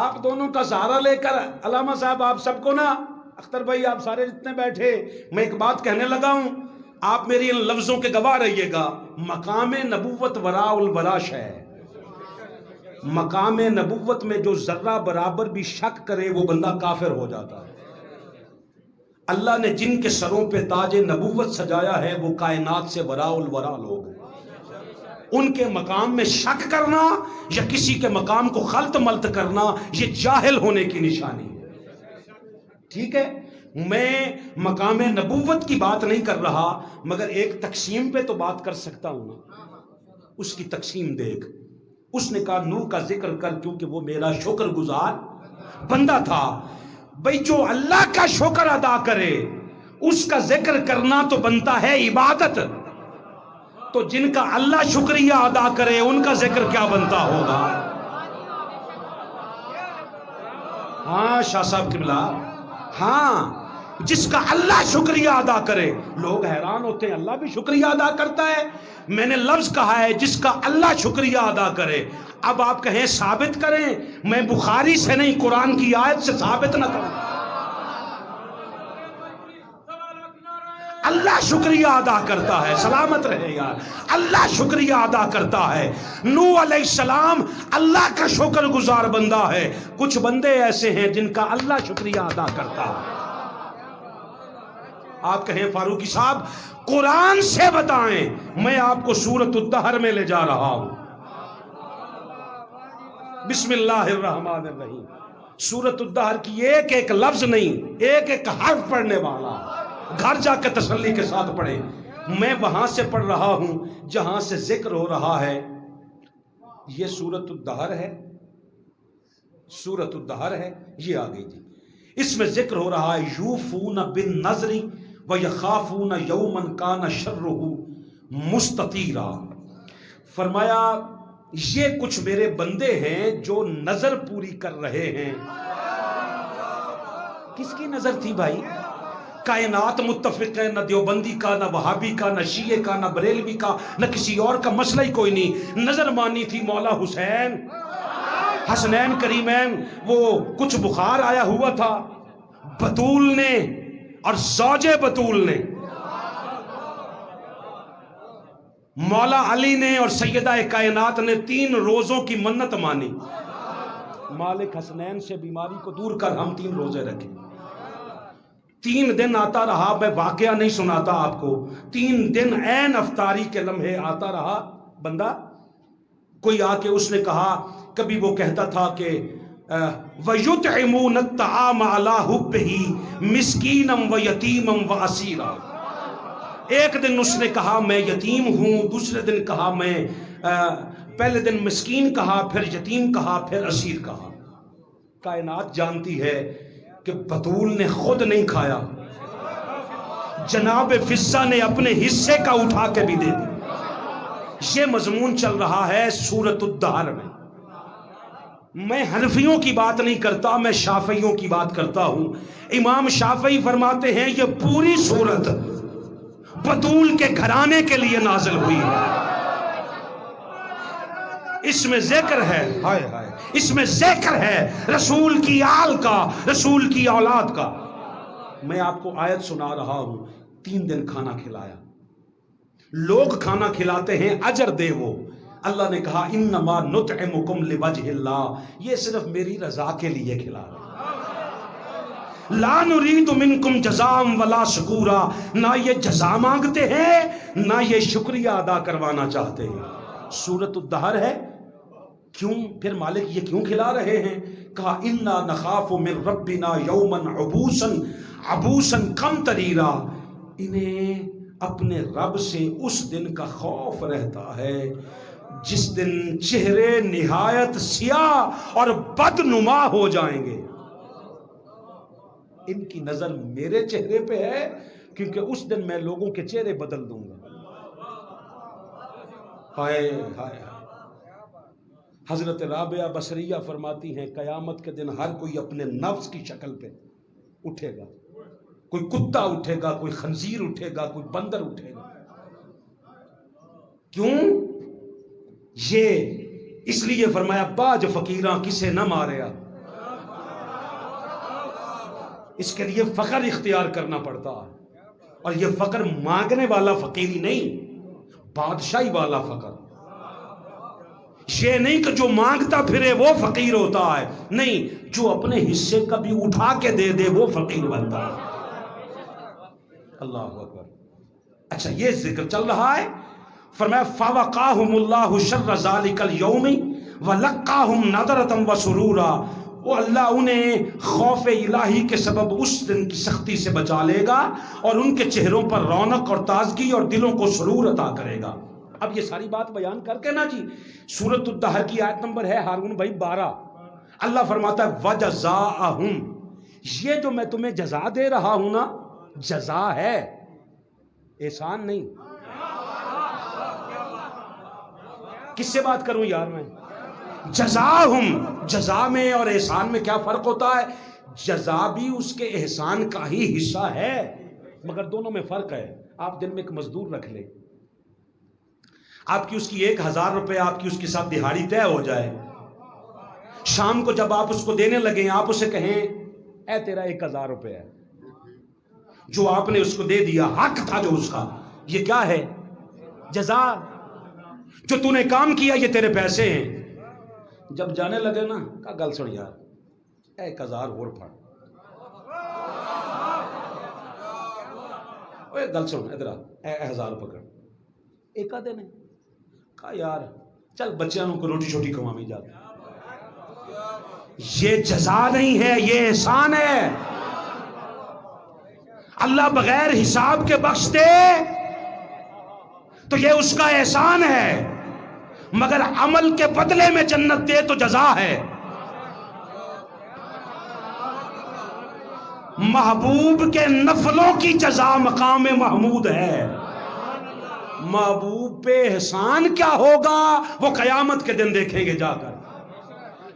[SPEAKER 1] آپ دونوں کا سہارا لے کر علامہ صاحب آپ سب کو نا، اختر بھائی آپ سارے جتنے بیٹھے، میں ایک بات کہنے لگا ہوں، آپ میری ان لفظوں کے گواہ رہیے گا. مقام نبوت وراء الوراش ہے. مقام نبوت میں جو ذرہ برابر بھی شک کرے وہ بندہ کافر ہو جاتا ہے. اللہ نے جن کے سروں پہ تاج نبوت سجایا ہے وہ کائنات سے وراء الورا لوگ ہیں. ان کے مقام میں شک کرنا یا کسی کے مقام کو خلط ملط کرنا یہ جاہل ہونے کی نشانی ہے. ٹھیک ہے میں مقام نبوت کی بات نہیں کر رہا مگر ایک تقسیم پہ تو بات کر سکتا ہوں نا. اس کی تقسیم دیکھ. اس نے کہا نوح کا ذکر کر کیونکہ وہ میرا شکر گزار بندہ تھا. بھئی جو اللہ کا شکر ادا کرے اس کا ذکر کرنا تو بنتا ہے عبادت. تو جن کا اللہ شکریہ ادا کرے ان کا ذکر کیا بنتا ہوگا؟ ہاں شاہ صاحب قبلہ، ہاں جس کا اللہ شکریہ ادا کرے. لوگ حیران ہوتے ہیں اللہ بھی شکریہ ادا کرتا ہے. میں نے لفظ کہا ہے جس کا اللہ شکریہ ادا کرے. اب آپ کہیں ثابت کریں، میں بخاری سے نہیں قرآن کی آیت سے ثابت نہ کروں. اللہ شکریہ ادا کرتا ہے. سلامت رہے یار. اللہ شکریہ ادا کرتا ہے. نوح علیہ السلام اللہ کا شکر گزار بندہ ہے. کچھ بندے ایسے ہیں جن کا اللہ شکریہ ادا کرتا ہے. آپ کہیں فاروقی صاحب قرآن سے بتائیں. میں آپ کو سورۃ الدہر میں لے جا رہا ہوں. بسم اللہ الرحمن الرحیم. سورۃ الدہر کی ایک ایک لفظ نہیں، ایک ایک حرف پڑھنے والا. گھر جا کے تسلی کے ساتھ پڑھیں. میں وہاں سے پڑھ رہا ہوں جہاں سے ذکر ہو رہا ہے. یہ سورۃ الدہر ہے، سورۃ الدہر ہے، یہ آ گئی جی. اس میں ذکر ہو رہا ہے یوفون بالنذر ویخافون یوما کان شرہ مستطیرا. فرمایا یہ کچھ میرے بندے ہیں جو نظر پوری کر رہے ہیں. کس کی نظر تھی بھائی؟ کائنات متفق ہے، نہ دیوبندی کا، نہ وہابی کا، نہ شیعہ کا، نہ بریلوی کا، نہ کسی اور کا مسئلہ ہی کوئی نہیں. نظر مانی تھی مولا حسین، حسنین کریمین. وہ کچھ بخار آیا ہوا تھا، بطول نے اور زوج بطول نے، مولا علی نے اور سیدہ کائنات نے 3 روزوں کی منت مانی. مالک حسنین سے بیماری کو دور کر ہم 3 روزے رکھیں. 3 دن آتا رہا، میں واقعہ نہیں سناتا آپ کو، 3 دن عین افطاری کے لمحے آتا رہا بندہ. کوئی آ کے اس نے کہا، کبھی وہ کہتا تھا کہ وَيُطْعِمُونَ الطَّعَامَ عَلَىٰ حُبِّهِ مِسْكِينًا وَيَتِيمًا وَأَسِيرًا. ایک دن اس نے کہا میں یتیم ہوں، دوسرے دن کہا میں پہلے دن مسکین کہا، پھر یتیم کہا، پھر اسیر کہا. کائنات جانتی ہے کہ بطول نے خود نہیں کھایا، جناب فضہ نے اپنے حصے کا اٹھا کے بھی دے دی. یہ مضمون چل رہا ہے سورۃ الدہر میں. میں حنفیوں کی بات نہیں کرتا، میں شافعیوں کی بات کرتا ہوں. امام شافعی فرماتے ہیں یہ پوری سورت بطول کے گھرانے کے لیے نازل ہوئی ہے. اس میں ذکر ہے، ہائے ہائے، اس میں ذکر ہے رسول کی آل کا، رسول کی اولاد کا. میں آپ کو آیت سنا رہا ہوں. 3 دن کھانا کھلایا. لوگ کھانا کھلاتے ہیں اجر دے وہ. اللہ نے کہا انما نطعمکم لوجہ اللہ، یہ صرف میری رضا کے لیے کھلا رہا. لا نرید منکم جزاء ولا شکورا، نہ یہ جزا مانگتے ہیں نہ یہ شکریہ ادا کروانا چاہتے ہیں. سورۃ الدہر ہے. کیوں پھر مالک یہ کیوں کھلا رہے ہیں؟ کہا انا نخاف من ربنا یوما عبوسا عبوسا قمطریرا. انہیں اپنے رب سے اس دن کا خوف رہتا ہے جس دن چہرے نہایت سیاہ اور بدنما ہو جائیں گے. ان کی نظر میرے چہرے پہ ہے کیونکہ اس دن میں لوگوں کے چہرے بدل دوں گا. ہائے ہائے. حضرت رابعہ بصریہ فرماتی ہیں قیامت کے دن ہر کوئی اپنے نفس کی شکل پہ اٹھے گا. کوئی کتا اٹھے گا، کوئی خنزیر اٹھے گا، کوئی بندر اٹھے گا. کیوں؟ یہ اس لیے فرمایا باج فقیراں کسے نہ ماریا. اس کے لیے فقر اختیار کرنا پڑتا ہے، اور یہ فقر مانگنے والا فقیری نہیں، بادشاہی والا فقر. یہ نہیں کہ جو مانگتا پھرے وہ فقیر ہوتا ہے، نہیں، جو اپنے حصے کا بھی اٹھا کے دے دے وہ فقیر بنتا ہے. اللہ اکبر. اچھا یہ ذکر چل رہا ہے. فرمایا فَوَقَاهُمُ اللَّهُ شَرَّ ذَلِكَ الْيَوْمِ وَلَقَّاهُمْ نَضْرَةً وَسُرُورًا. وہ اللہ انہیں خوف الہی کے سبب اس دن کی سختی سے بچا لے گا اور ان کے چہروں پر رونق اور تازگی اور دلوں کو سرور عطا کرے گا. اب یہ ساری بات بیان کر کے نا جی سورۃ الدہر کی آیت نمبر ہے ہارون بھائی 12. اللہ فرماتا ہے وَجَزَاءَهُمْ، یہ جو میں تمہیں جزا دے رہا ہوں نا، جزا ہے، احسان نہیں. کس سے بات کروں یار میں؟ جزاہم. جزا میں اور احسان میں کیا فرق ہوتا ہے؟ جزا بھی اس کے احسان کا ہی حصہ ہے، مگر دونوں میں فرق ہے. آپ دن میں ایک مزدور رکھ لیں، آپ کی اس کی 1000 روپے آپ کی اس کے ساتھ دہاڑی طے ہو جائے. شام کو جب آپ اس کو دینے لگیں آپ اسے کہیں اے تیرا 1000 روپے ہے، جو آپ نے اس کو دے دیا، حق تھا جو اس کا. یہ کیا ہے؟ جزا. جو تو نے کام کیا یہ تیرے پیسے ہیں. جب جانے لگے نا کہا گل سن یار، 1000 اور پڑھ. اوے گل سن ادھر آ، 1000 پکڑ. ایک آدھے نے کہا یار چل بچیاں کو روٹی چھوٹی کھوامی جاتی. یہ جزا نہیں ہے، یہ احسان ہے. اللہ بغیر حساب کے بخش دے تو یہ اس کا احسان ہے، مگر عمل کے بدلے میں جنت دے تو جزا ہے۔ محبوب کے نفلوں کی جزا مقام محمود ہے۔ محبوب پہ احسان کیا ہوگا وہ قیامت کے دن دیکھیں گے جا کر۔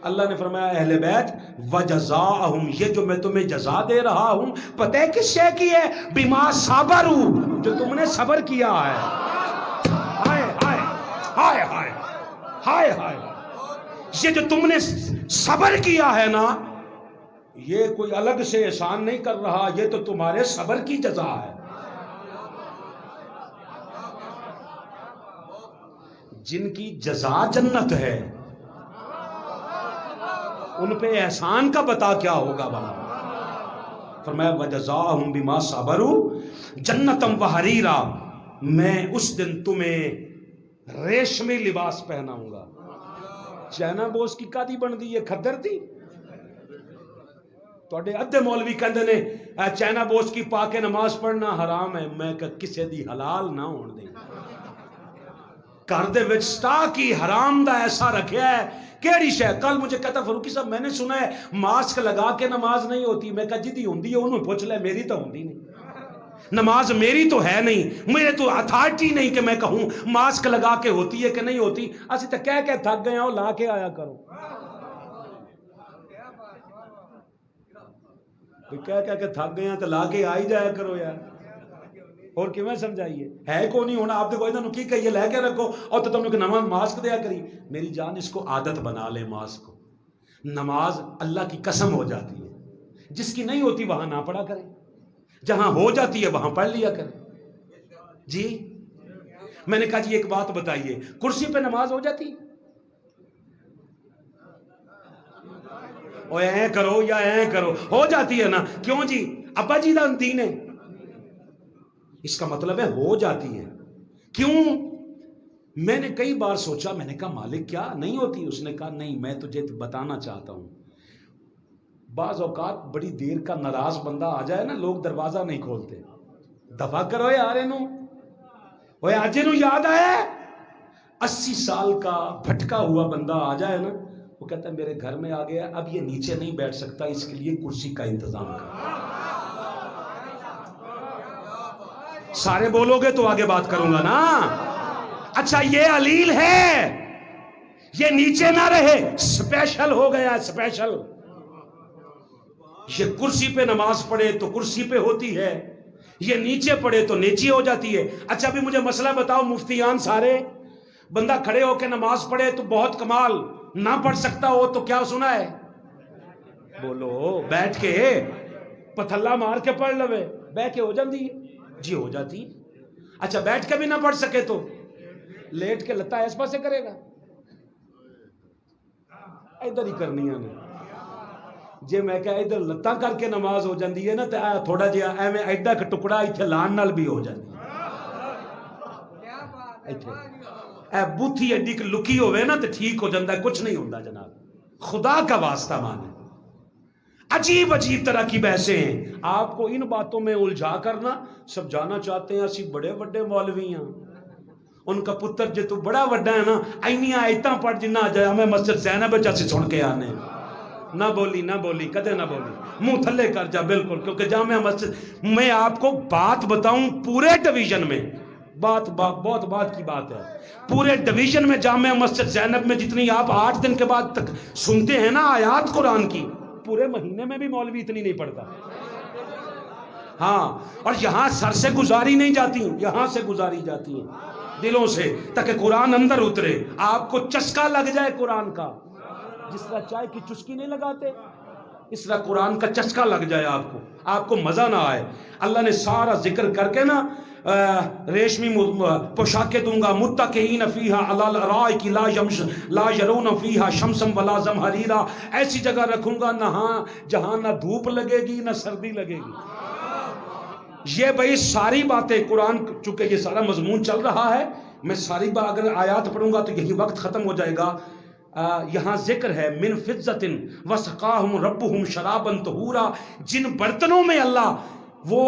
[SPEAKER 1] اللہ نے فرمایا اہل بیت وجزاءہم، یہ جو میں تمہیں جزا دے رہا ہوں پتہ ہے کس شے کی ہے؟ بما صبروا، جو تم نے صبر کیا ہے۔ ہائے ہائے ہائے ہائے ہائے ہائے، یہ جو تم نے صبر کیا ہے نا، یہ کوئی الگ سے احسان نہیں کر رہا، یہ تو تمہارے صبر کی جزا ہے۔ جن کی جزا جنت ہے ان پہ احسان کا بتا کیا ہوگا بھلا؟ فرمایا وجزاہم بما صبروا جنتم وحریرا، میں اس دن تمہیں ریشمی لباس پہناؤں گا۔ چائنا بوس کی کادی بن دی، یہ کھدر تھی؟ توڑے ادھے مولوی کہندے نے چائنا بوس کی پا کے نماز پڑھنا حرام ہے، میں کہ کسے دی حلال نہ ہون دیں۔ گھر دے وچ سٹا کی حرام دا ایسا رکھیا ہے، کیڑی شے؟ کل مجھے کہتا فروکی صاحب میں نے سنا ہے ماسک لگا کے نماز نہیں ہوتی، میں کہا جدی ہوندی ہے انہوں پوچھ لے، میری تو ہوندی نہیں، نماز میری تو ہے نہیں، میرے تو اتھارٹی نہیں کہ میں کہوں ماسک لگا کے ہوتی ہے کہ نہیں ہوتی۔ اسی تو کہہ کے تھک گئے ہو، لا کے آیا کرو، کہہ کے تھک گئے ہیں تو لا کے آئی جایا کرو یار، اور کیوں سمجھائیے ہے کو نہیں ہونا۔ آپ دیکھو ادھر کی کہیے لے کے رکھو اور تو تم نے نماز ماسک دیا کری۔ میری جان اس کو عادت بنا لے، ماسک کو۔ نماز اللہ کی قسم ہو جاتی ہے، جس کی نہیں ہوتی وہاں نہ پڑھا کرے، جہاں ہو جاتی ہے وہاں پڑھ لیا کرے۔ جی میں نے کہا جی ایک بات بتائیے، کرسی پہ نماز ہو جاتی؟ او اے کرو یا اے کرو، ہو جاتی ہے نا؟ کیوں جی؟ ابا جی دا دین ہے، اس کا مطلب ہے ہو جاتی ہے۔ کیوں؟ میں نے کئی بار سوچا، میں نے کہا مالک کیا نہیں ہوتی؟ اس نے کہا نہیں، میں تجھے بتانا چاہتا ہوں۔ بعض اوقات بڑی دیر کا ناراض بندہ آ جائے نا، لوگ دروازہ نہیں کھولتے، دفع کرو یار انہوں، وہ آج انہوں یاد آیا ہے 80 سال کا بھٹکا ہوا بندہ آ جائے نا، وہ کہتا ہے میرے گھر میں آ گیا، اب یہ نیچے نہیں بیٹھ سکتا، اس کے لیے کرسی کا انتظام کر۔ سارے بولو گے تو آگے بات کروں گا نا۔ اچھا یہ علیل ہے، یہ نیچے نہ رہے، سپیشل ہو گیا، سپیشل۔ یہ کرسی پہ نماز پڑھے تو کرسی پہ ہوتی ہے، یہ نیچے پڑھے تو نیچے ہو جاتی ہے۔ اچھا بھی مجھے مسئلہ بتاؤ مفتیان سارے، بندہ کھڑے ہو کے نماز پڑھے تو بہت کمال، نہ پڑھ سکتا ہو تو کیا سنا ہے؟ بولو، بیٹھ کے پتھلا مار کے پڑھ لوے، بیٹھ کے ہو جاتی ہے جی، ہو جاتی۔ اچھا بیٹھ کے بھی نہ پڑھ سکے تو لیٹ کے لتا اس پاسے کرے گا، ادھر ہی کرنی ہے۔ جی میں کہا ادھر لتا کر کے نماز ہو جاتی ہے نا، تو تھوڑا جہا ایویں ایڈا کہ ٹکڑا اتنے لان نال بھی ہو جاتی ہے، بوتھی ایڈی کہ لکی ہوئے نا تو ٹھیک ہو جاتا ہے، کچھ نہیں ہوتا جناب، خدا کا واسطہ مانے۔ عجیب عجیب طرح کی بحثیں ہیں، آپ کو ان باتوں میں الجھا کرنا سب جانا چاہتے ہیں اسی بڑے بڑے مولوی ہیں، ان کا پتر جے تو بڑا وڈا ہے نا، اینیاں ایتاں پڑھ جنہ جامع مسجد زینب وچ اسی سن کے آنے۔ نہ بولی کدے نہ بولی، منہ تھلے کر جا بالکل، کیونکہ جامع مسجد میں آپ کو بات بتاؤں پورے ڈویژن میں، بہت بات کی بات ہے، پورے ڈویژن میں جامع مسجد زینب میں جتنی آپ 8 دن کے بعد تک سنتے ہیں نا آیات قرآن کی، پورے مہینے میں بھی مولوی اتنی نہیں پڑھتا۔ ہاں، اور یہاں سر سے گزاری نہیں جاتی، یہاں سے گزاری جاتی ہیں دلوں سے، تاکہ قرآن اندر اترے، آپ کو چسکا لگ جائے قرآن کا۔ جس طرح چائے کی چسکی نہیں لگاتے، اس طرح قرآن کا چسکا لگ جائے آپ کو مزہ نہ آئے۔ اللہ نے سارا ذکر کر کے نا ریشمی پوشاکیں دوں گا، متکئین فیہا علی الارائک لا یرون فیہا شمسا ولا زمہریرا، ایسی جگہ رکھوں گا جہاں نہ دھوپ لگے گی نہ سردی لگے گی۔ یہ بھئی ساری باتیں قرآن، چونکہ یہ سارا مضمون چل رہا ہے، میں ساری بات اگر آیات پڑھوں گا تو یہی وقت ختم ہو جائے گا۔ یہاں ذکر ہے من فضۃ وسقاہم ربہم شرابا طہورا، جن برتنوں میں اللہ وہ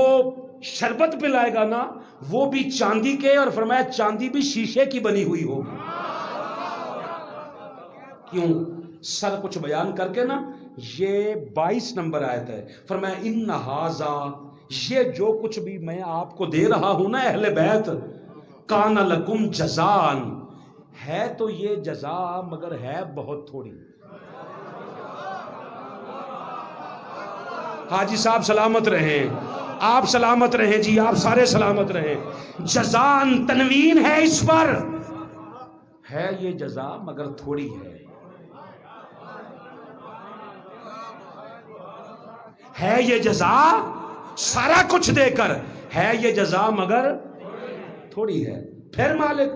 [SPEAKER 1] شربت پلائے گا نا وہ بھی چاندی کے، اور فرمایا چاندی بھی شیشے کی بنی ہوئی ہوگی. کیوں؟ سر کچھ بیان کر کے نا، یہ 22 نمبر آیت ہے. فرمایا ان ھذا، یہ جو کچھ بھی میں آپ کو دے رہا ہوں نا اہل بیت، کان لکم جزان، ہے تو یہ جزا مگر ہے بہت تھوڑی. حاجی صاحب سلامت رہیں، آپ سلامت رہیں جی، آپ سارے سلامت رہیں. جزان تنوین ہے اس پر، ہے یہ جزا مگر تھوڑی ہے. ہے یہ جزا سارا کچھ دے کر، ہے یہ جزا مگر تھوڑی ہے. پھر مالک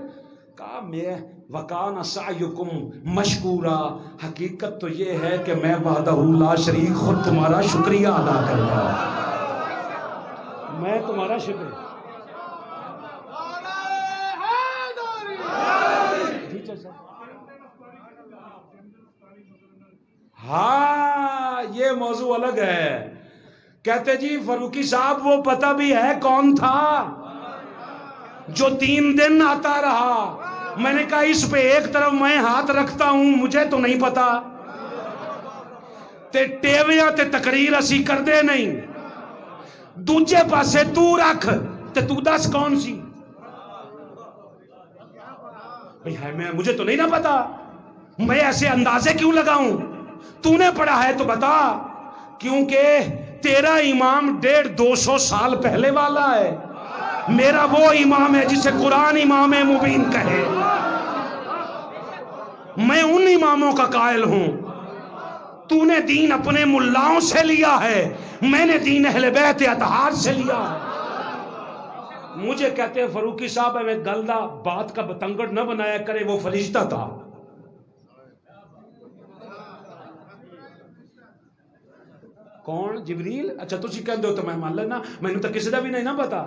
[SPEAKER 1] کہا میں وکان سعیکم مشکورا، حقیقت تو یہ ہے کہ میں وحدہ لا شریک خود تمہارا شکریہ ادا کرتا ہوں. میں تمہارا شکریہ. ہاں یہ موضوع الگ ہے. کہتے جی فاروقی صاحب وہ پتہ بھی ہے کون تھا جو 3 دن آتا رہا. میں نے کہا اس پہ ایک طرف میں ہاتھ رکھتا ہوں، مجھے تو نہیں پتا، تے ٹیویاں تے تقریر اسی کر دے نہیں. دوجے پاسے تو رکھ تے تو دس کون سی بھئی ہے. میں مجھے تو نہیں نہ پتا، میں ایسے اندازے کیوں لگاؤں؟ تو نے پڑھا ہے تو بتا. کیونکہ تیرا امام 150-200 سال پہلے والا ہے، میرا وہ امام ہے جسے قرآن امام مبین کہے. میں ان اماموں کا قائل ہوں. تو نے دین اپنے ملاؤں سے لیا ہے، میں نے دین اہل بیت اطہار سے لیا ہے. مجھے کہتے ہیں فاروقی صاحب ہمیں گلدہ بات کا بتنگڑ نہ بنایا کرے، وہ فرشتہ تھا. کون؟ جبریل؟ اچھا تسی کہندے ہو تو میں مان لینا، میں نے تو کسی دا بھی نہیں نہ پتا.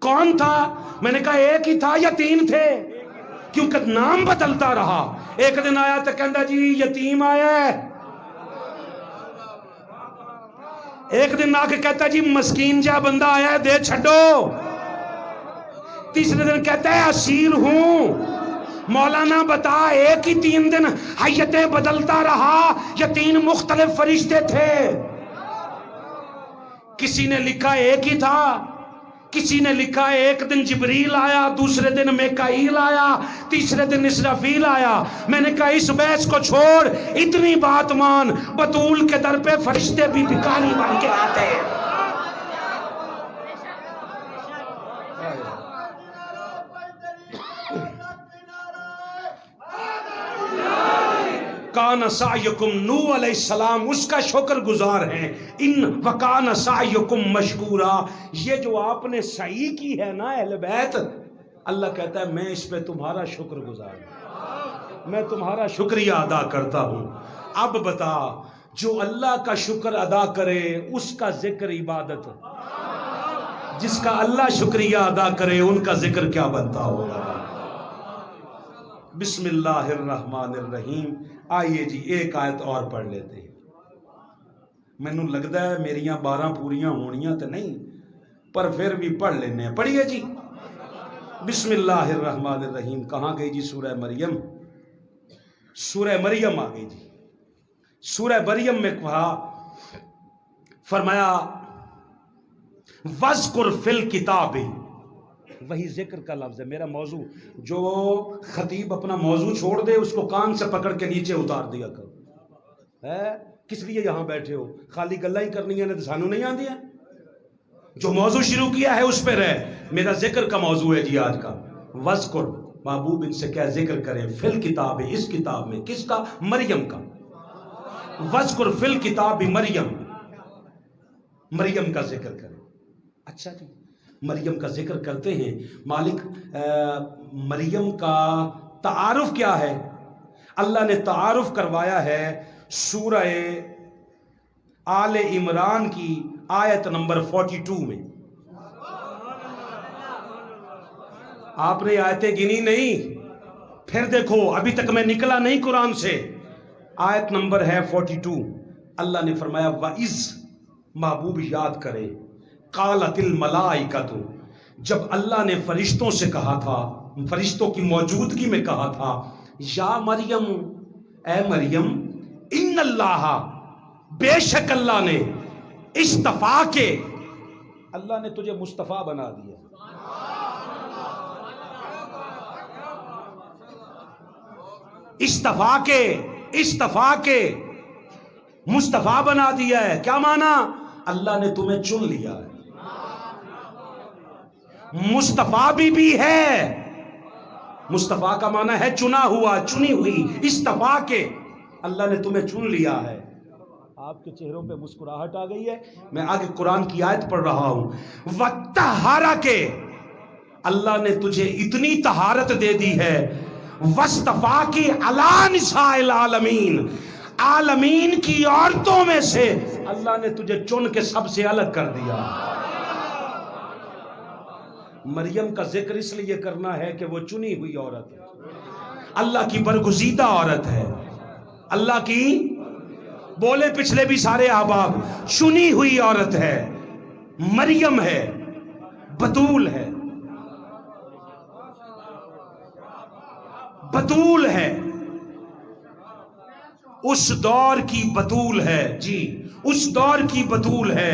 [SPEAKER 1] کون تھا؟ میں نے کہا ایک ہی تھا یا 3 تھے؟ کیونکہ نام بدلتا رہا. ایک دن آیا تو کہندا جی یتیم آیا ہے، ایک دن آ کے کہتا جی مسکین جا بندہ آیا ہے دے چھڈو. تیسرے دن کہتا ہے اسیر ہوں. مولانا بتا ایک ہی 3 دن حیتیں بدلتا رہا یا 3 مختلف فرشتے تھے؟ کسی نے لکھا ایک ہی تھا، کسی نے لکھا ایک دن جبریل آیا، دوسرے دن میکائیل آیا، تیسرے دن اسرافیل آیا. میں نے کہا اس بحث کو چھوڑ، اتنی بات مان، بطول کے در پہ فرشتے بھی بھکاری بن کے آتے ہیں. کان سعیکم، نوح علیہ السلام اس کا شکر گزار ہیں. ان وکان سعیکم مشکورا، یہ جو آپ نے سعی کی ہے نا اہل بیت، اللہ کہتا ہے میں اس پہ تمہارا شکر گزار ہوں، میں تمہارا شکریہ ادا کرتا ہوں. اب بتا جو اللہ کا شکر ادا کرے اس کا ذکر عبادت، جس کا اللہ شکریہ ادا کرے ان کا ذکر کیا بنتا ہوگا. بسم اللہ الرحمن الرحیم. آئیے جی ایک آیت اور پڑھ لیتے ہیں. مینوں لگتا ہے میریاں 12 پوریاں ہونیاں تو نہیں، پر پھر بھی پڑھ لینے ہیں. پڑھیے جی بسم اللہ الرحمن الرحیم. کہاں گئی جی؟ سورہ مریم. سورہ مریم آ گئی جی. سورہ مریم میں کہا، فرمایا وَذْكُرْ فِي الْكِتَابِ، وہی ذکر کا لفظ ہے. میرا موضوع، جو خطیب اپنا موضوع چھوڑ دے اس کو کان سے پکڑ کے نیچے اتار دیا کرو. کس لیے یہاں بیٹھے ہو؟ خالی گلہ ہی کرنی ہے نا، تو سانو نہیں آندی ہے. جو موضوع شروع کیا ہے اس پہ رہ. میرا ذکر کا موضوع ہے جی آج کا. وذکر، محبوب ان سے کیا ذکر کرے، فی الکتاب، اس کتاب میں. کس کا؟ مریم کا. وذکر فی الکتاب مریم، مریم کا ذکر کرے. اچھا جی مریم کا ذکر کرتے ہیں. مالک مریم کا تعارف کیا ہے؟ اللہ نے تعارف کروایا ہے سورہ آل عمران کی آیت نمبر 42 میں. آپ نے آیتیں گنی نہیں؟ پھر دیکھو، ابھی تک میں نکلا نہیں قرآن سے. آیت نمبر ہے 42. اللہ نے فرمایا وَإِذْ، محبوب یاد کرے، قالت الملائکۃ، جب اللہ نے فرشتوں سے کہا تھا، فرشتوں کی موجودگی میں کہا تھا، یا مریم، اے مریم، ان اللہ، بے شک اللہ نے، اصطفیٰ کے، اللہ نے تجھے مصطفیٰ بنا دیا، اصطفیٰ کے، اصطفیٰ کے، مصطفیٰ بنا دیا ہے۔ کیا معنی؟ اللہ نے تمہیں چن لیا ہے۔ مصطفیٰ بھی ہے، مصطفیٰ کا معنی ہے چنا ہوا، چنی ہوئی، اصطفیٰ کے، اللہ نے تمہیں چن لیا ہے۔ آپ کے چہروں پہ مسکراہٹ آ گئی ہے، میں آگے قرآن کی آیت پڑھ رہا ہوں۔ وَطَّہَّرَکَ کے، اللہ نے تجھے اتنی طہارت دے دی ہے، وَاصْطَفَاكِ عَلَىٰ نِسَاءِ الْعَالَمِينَ، عالمین کی عورتوں میں سے اللہ نے تجھے چن کے سب سے الگ کر دیا۔ مریم کا ذکر اس لیے کرنا ہے کہ وہ چنی ہوئی عورت ہے، اللہ کی برگزیدہ عورت ہے، اللہ کی، بولے پچھلے بھی سارے احباب، چنی ہوئی عورت ہے، مریم ہے، بتول ہے، بتول ہے، اس دور کی بتول ہے، جی اس دور کی بتول ہے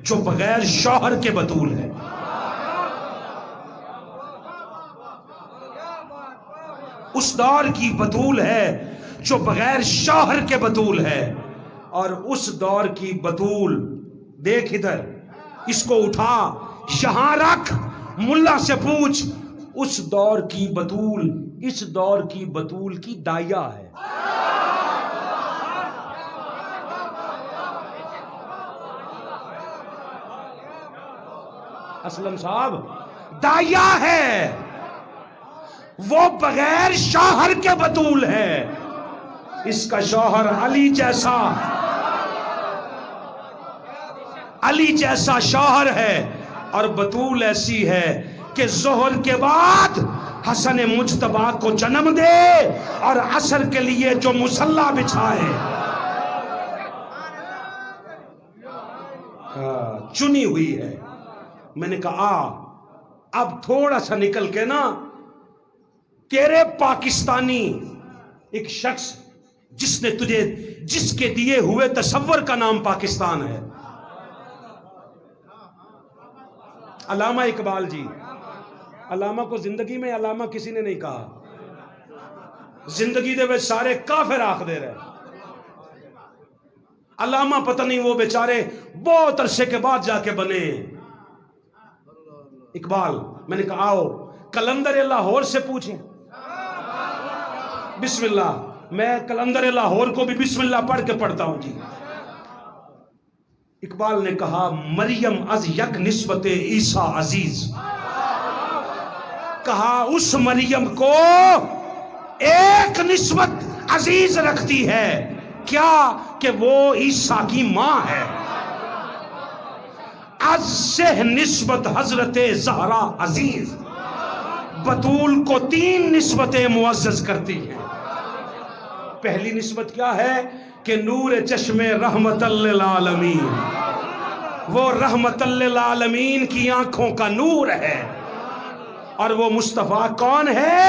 [SPEAKER 1] جو بغیر شوہر کے بتول ہے۔ اس دور کی بتول ہے جو بغیر شوہر کے بتول ہے، اور اس دور کی بتول، دیکھ ادھر، اس کو اٹھا یہاں رکھ، ملا سے پوچھ، اس دور کی بتول اس دور کی بتول کی دائیا ہے۔ اسلم صاحب، دائیا ہے، وہ بغیر شوہر کے بتول ہے، اس کا شوہر علی جیسا، علی جیسا شوہر ہے، اور بتول ایسی ہے کہ ظہر کے بعد حسن مجتبیٰ کو جنم دے اور عصر کے لیے جو مصلی بچھائے، چنی ہوئی ہے۔ میں نے کہا اب تھوڑا سا نکل کے نا، تیرے پاکستانی ایک شخص جس نے تجھے، جس کے دیے ہوئے تصور کا نام پاکستان ہے، علامہ اقبال جی، علامہ کو زندگی میں علامہ کسی نے نہیں کہا، زندگی دے وچ سارے کافر آخ دے رہے، علامہ پتہ نہیں وہ بیچارے بہت عرصے کے بعد جا کے بنے اقبال۔ میں نے کہا آؤ کلندر لاہور سے پوچھیں، بسم اللہ، میں کلندر لاہور کو بھی بسم اللہ پڑھ کے پڑھتا ہوں جی۔ اقبال نے کہا مریم از یک نسبت عیسیٰ عزیز، کہا اس مریم کو ایک نسبت عزیز رکھتی ہے، کیا کہ وہ عیسیٰ کی ماں ہے۔ از سے نسبت حضرت زہرا عزیز، بتول کو 3 نسبتیں معزز کرتی ہیں۔ پہلی نسبت کیا ہے کہ نور چشم رحمت للعالمین، وہ رحمت للعالمین کی آنکھوں کا نور ہے، اور وہ مصطفیٰ کون ہے؟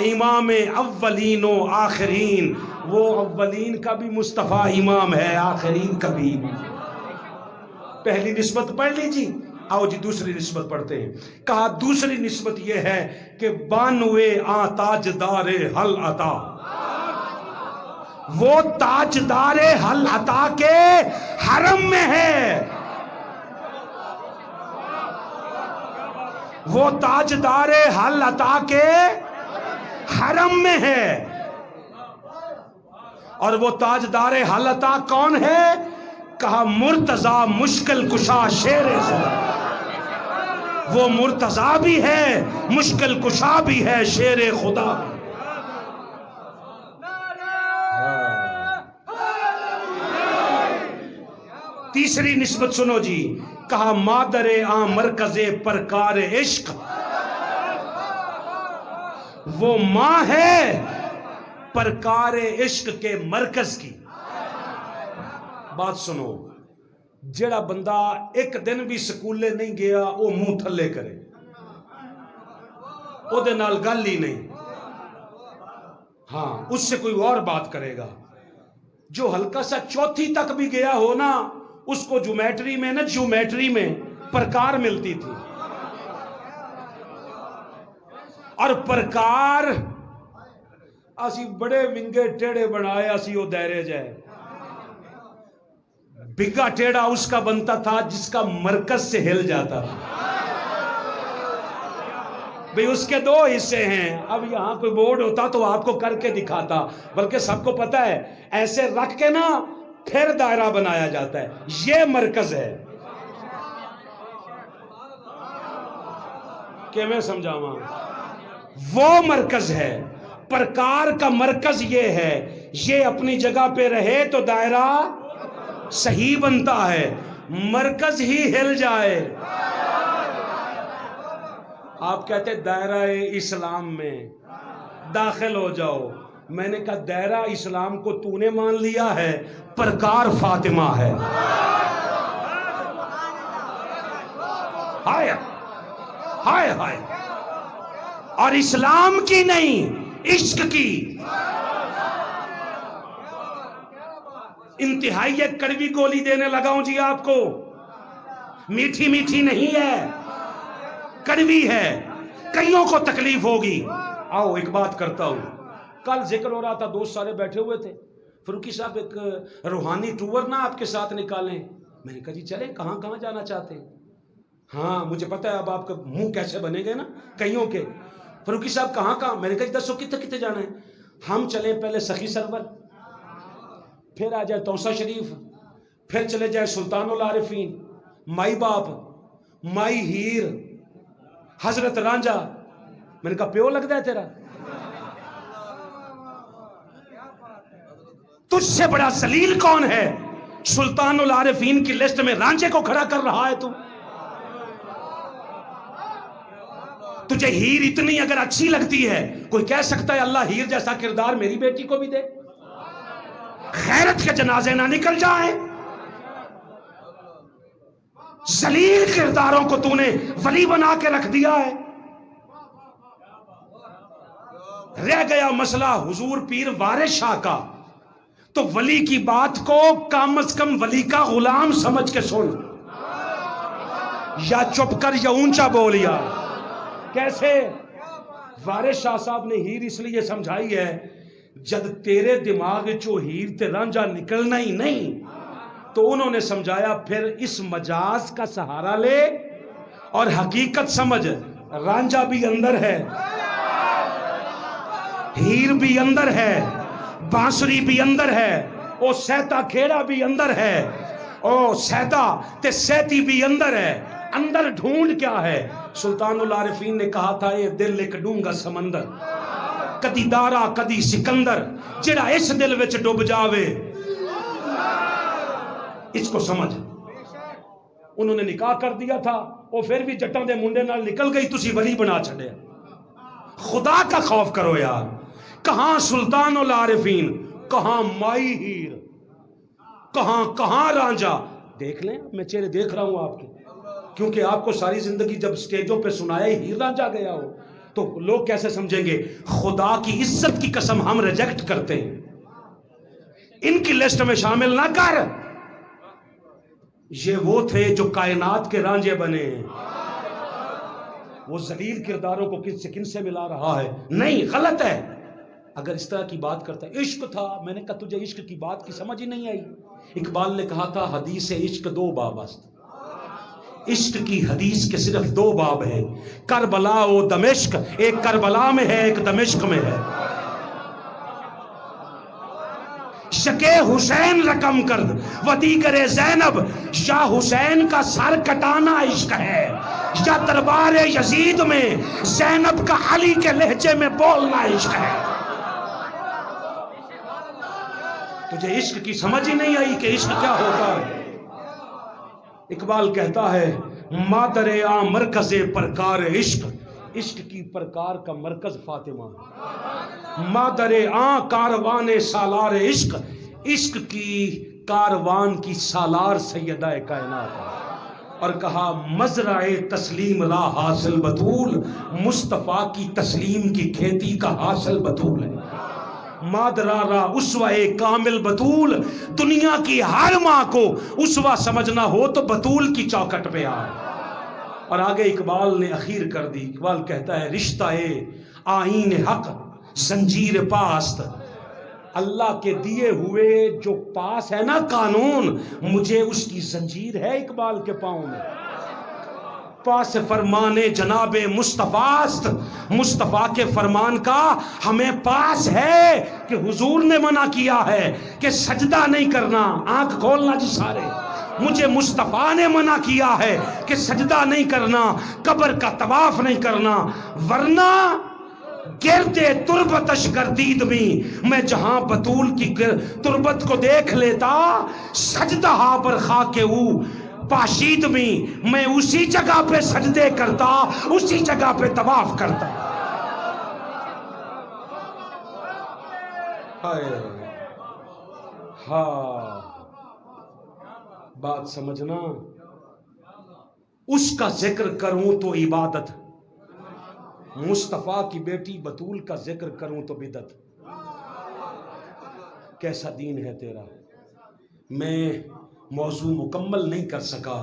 [SPEAKER 1] امام اولین و آخرین، وہ اولین کا بھی مصطفیٰ امام ہے، آخرین کا بھی۔ پہلی نسبت پڑھ لیجی، آؤ جی دوسری نسبت پڑھتے ہیں۔ کہا دوسری نسبت یہ ہے کہ بانوے تاجدار حل عطا، وہ تاجدار حل عطا کے حرم میں ہے، وہ تاجدار حل عطا کے حرم میں ہے۔ اور وہ تاجدار حل عطا کون ہے؟ کہا مرتضی مشکل کشا شیر خدا، وہ مرتضی بھی ہے، مشکل کشا بھی ہے، شیر خدا بھی۔ تیسری نسبت سنو جی، کہا مادر مرکز پرکار عشق، وہ ماں ہے پرکار عشق کے مرکز کی۔ بات سنو، جڑا بندہ ایک دن بھی سکولے نہیں گیا وہ منہ تھلے کرے، او دے نال گل ہی نہیں، ہاں اس سے کوئی اور بات کرے گا۔ جو ہلکا سا چوتھی تک بھی گیا ہو نا، اس کو جیومیٹری میں پرکار ملتی تھی، اور پرکار اسی بڑے ونگے ٹیڑے بنائے، اسی وہ دائرے جائے۔ بگا ٹیڑا اس کا بنتا تھا جس کا مرکز سے ہل جاتا تھا۔ بھئی اس کے دو حصے ہیں، اب یہاں کوئی بورڈ ہوتا تو آپ کو کر کے دکھاتا، بلکہ سب کو پتا ہے ایسے رکھ کے نا پھر دائرہ بنایا جاتا ہے، یہ مرکز ہے۔ کہ میں سمجھاواں، وہ مرکز ہے۔ پرکار کا مرکز یہ ہے، یہ اپنی جگہ پہ رہے تو دائرہ صحیح بنتا ہے، مرکز ہی ہل جائے۔ آپ کہتے ہیں دائرہ اسلام میں داخل ہو جاؤ، میں نے کہا دائرہ اسلام کو تو نے مان لیا ہے، پرکار فاطمہ ہے۔ ہائے ہائے ہائے، اور اسلام کی نہیں، عشق کی۔ انتہائی ایک کڑوی گولی دینے لگا ہوں جی آپ کو، میٹھی میٹھی نہیں ہے، کڑوی ہے، کئیوں کو تکلیف ہوگی۔ آؤ ایک بات کرتا ہوں، کل ذکر ہو رہا تھا، دوست سارے بیٹھے ہوئے تھے، فروکی صاحب ایک روحانی ٹور نہ آپ کے ساتھ نکالیں۔ میں نے کہا جی چلیں، کہاں کہاں جانا چاہتے ہیں؟ ہاں مجھے پتا ہے اب آپ کا منہ کیسے بنے گے نا کئیوں کے۔ فروکی صاحب کہاں کہاں؟ میں نے کہا دسو کتے کتے جانا ہے؟ ہم چلیں پہلے سخی سرور، پھر آ جائے توسا شریف، پھر چلے جائے سلطان العارفین، مائی باپ، مائی ہیر، حضرت رانجھا۔ میں نے کہا پیو لگتا ہے تیرا؟ تجھ سے بڑا ذلیل کون ہے؟ سلطان العارفین کی لسٹ میں رانجھے کو کھڑا کر رہا ہے تو؟ تجھے ہیر اتنی اگر اچھی لگتی ہے، کوئی کہہ سکتا ہے اللہ ہیر جیسا کردار میری بیٹی کو بھی دے؟ خیرت کے جنازے نہ نکل جائیں؟ ذلیل کرداروں کو تو نے ولی بنا کے رکھ دیا ہے۔ رہ گیا مسئلہ حضور پیر وارث شاہ کا، تو ولی کی بات کو کم از کم ولی کا غلام سمجھ کے سن، یا چپ کر یا اونچا بول۔ یا کیسے؟ وارث شاہ صاحب نے ہیر اس لیے سمجھائی ہے، جد تیرے دماغ چو ہیر تے رانجھا نکلنا ہی نہیں، تو انہوں نے سمجھایا پھر اس مجاز کا سہارا لے اور حقیقت سمجھ، رانجھا بھی اندر ہے، ہیر بھی اندر ہے، بانسری بھی اندر ہے، او سیتا کھیڑا بھی اندر ہے، او سیتا تے سیتی بھی اندر ہے۔ اندر ڈھونڈ کیا ہے؟ سلطان العارفین نے کہا تھا یہ دل ایک ڈونگا سمندر، کدی دارا کدی سکندر، جڑا اس دل وچ ڈوب جاوے اس کو سمجھ۔ انہوں نے نکاح کر دیا تھا، وہ پھر بھی جٹاں دے منڈے نال نکل گئی، تسی ولی بنا چھڑے۔ خدا کا خوف کرو یار، کہاں سلطان العارفین، کہاں مائی ہیر، کہاں رانجھا؟ دیکھ لیں، میں چہرے دیکھ رہا ہوں آپ کے، کیونکہ آپ کو ساری زندگی جب سٹیجوں پہ سنایا ہی ہیر رانجھا گیا ہو تو لوگ کیسے سمجھیں گے؟ خدا کی عزت کی قسم ہم ریجیکٹ کرتے ہیں، ان کی لسٹ میں شامل نہ کر۔ یہ وہ تھے جو کائنات کے رانجھے بنے ہیں۔ وہ ذلیل کرداروں کو کن سے ملا رہا ہے؟ نہیں، غلط ہے اگر اس طرح کی بات کرتا ہے۔ عشق تھا، میں نے کہا تجھے عشق کی بات کی سمجھ ہی نہیں آئی۔ اقبال نے کہا تھا حدیث عشق دو باب است، عشق کی حدیث کے صرف دو باب ہیں، کربلا و دمشق، ایک کربلا میں ہے ایک دمشق میں ہے۔ شکے حسین رقم کرد و دیگر زینب، یا حسین کا سر کٹانا عشق ہے، یا دربار یزید میں زینب کا علی کے لہجے میں بولنا عشق ہے۔ تجھے عشق کی سمجھ ہی نہیں آئی کہ عشق کیا ہوتا ہے۔ اقبال کہتا ہے مادر آ مرکز پرکار عشق، عشق کی پرکار کا مرکز فاطمہ، مادر آ کاروان سالار عشق، عشق کی کاروان کی سالار سیدہ کائنات ہے، اور کہا مزرع تسلیم را حاصل بطول، مصطفیٰ کی تسلیم کی کھیتی کا حاصل بطول ہے۔ مادرا را اسوہ کامل بطول، دنیا کی ہر ماں کو اسوہ سمجھنا ہو تو بطول کی چوکھٹ پہ آئے۔ اور آگے اقبال نے اخیر کر دی، اقبال کہتا ہے رشتہ آئین حق زنجیر پاست، اللہ کے دیے ہوئے جو پاس ہے نا قانون، مجھے اس کی زنجیر ہے اقبال کے پاؤں میں۔ پاس فرمان جناب مصطفیٰ است، مصطفیٰ کے فرمان کا ہمیں پاس ہے کہ حضور نے منع کیا ہے کہ سجدہ نہیں کرنا، آنکھ کھولنا جی سارے، مجھے مصطفیٰ نے منع کیا ہے کہ سجدہ نہیں کرنا، قبر کا طواف نہیں کرنا، ورنہ گردے تربتش گردید میں جہاں بطول کی تربت کو دیکھ لیتا، سجدہ ہا پر خاک او پاشید میں اسی جگہ پہ سجدے کرتا، اسی جگہ پہ طواف کرتا۔ ہاں بات سمجھنا، اس کا ذکر کروں تو عبادت، مصطفیٰ کی بیٹی بطول کا ذکر کروں تو بدعت۔ کیسا دین ہے تیرا؟ میں موضوع مکمل نہیں کر سکا،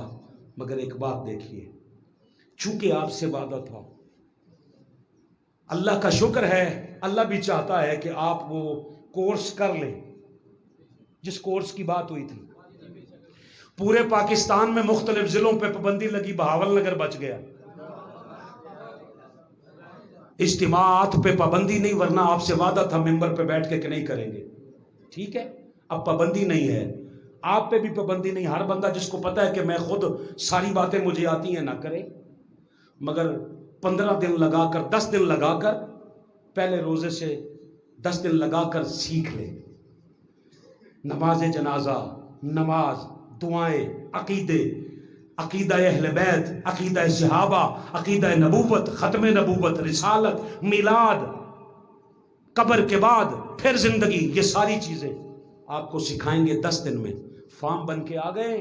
[SPEAKER 1] مگر ایک بات دیکھیے، چونکہ آپ سے وعدہ تھا، اللہ کا شکر ہے، اللہ بھی چاہتا ہے کہ آپ وہ کورس کر لیں جس کورس کی بات ہوئی تھی۔ پورے پاکستان میں مختلف ضلعوں پہ پابندی لگی، بہاول نگر بچ گیا۔ اجتماعات پہ پابندی نہیں، ورنہ آپ سے وعدہ تھا ممبر پہ بیٹھ کے کہ نہیں کریں گے، ٹھیک ہے؟ اب پابندی نہیں ہے، آپ پہ بھی پابندی نہیں۔ ہر بندہ جس کو پتا ہے کہ میں خود ساری باتیں مجھے آتی ہیں نہ کرے، مگر 15 دن لگا کر، 10 دن لگا کر، پہلے روزے سے 10 دن لگا کر سیکھ لے۔ نماز جنازہ، نماز، دعائیں، عقیدے، عقیدہ اہل بیت، عقیدہ صحابہ، عقیدہ نبوت، ختم نبوت، رسالت، میلاد، قبر کے بعد پھر زندگی، یہ ساری چیزیں آپ کو سکھائیں گے 10 دن میں۔ فارم بن کے آ گئے،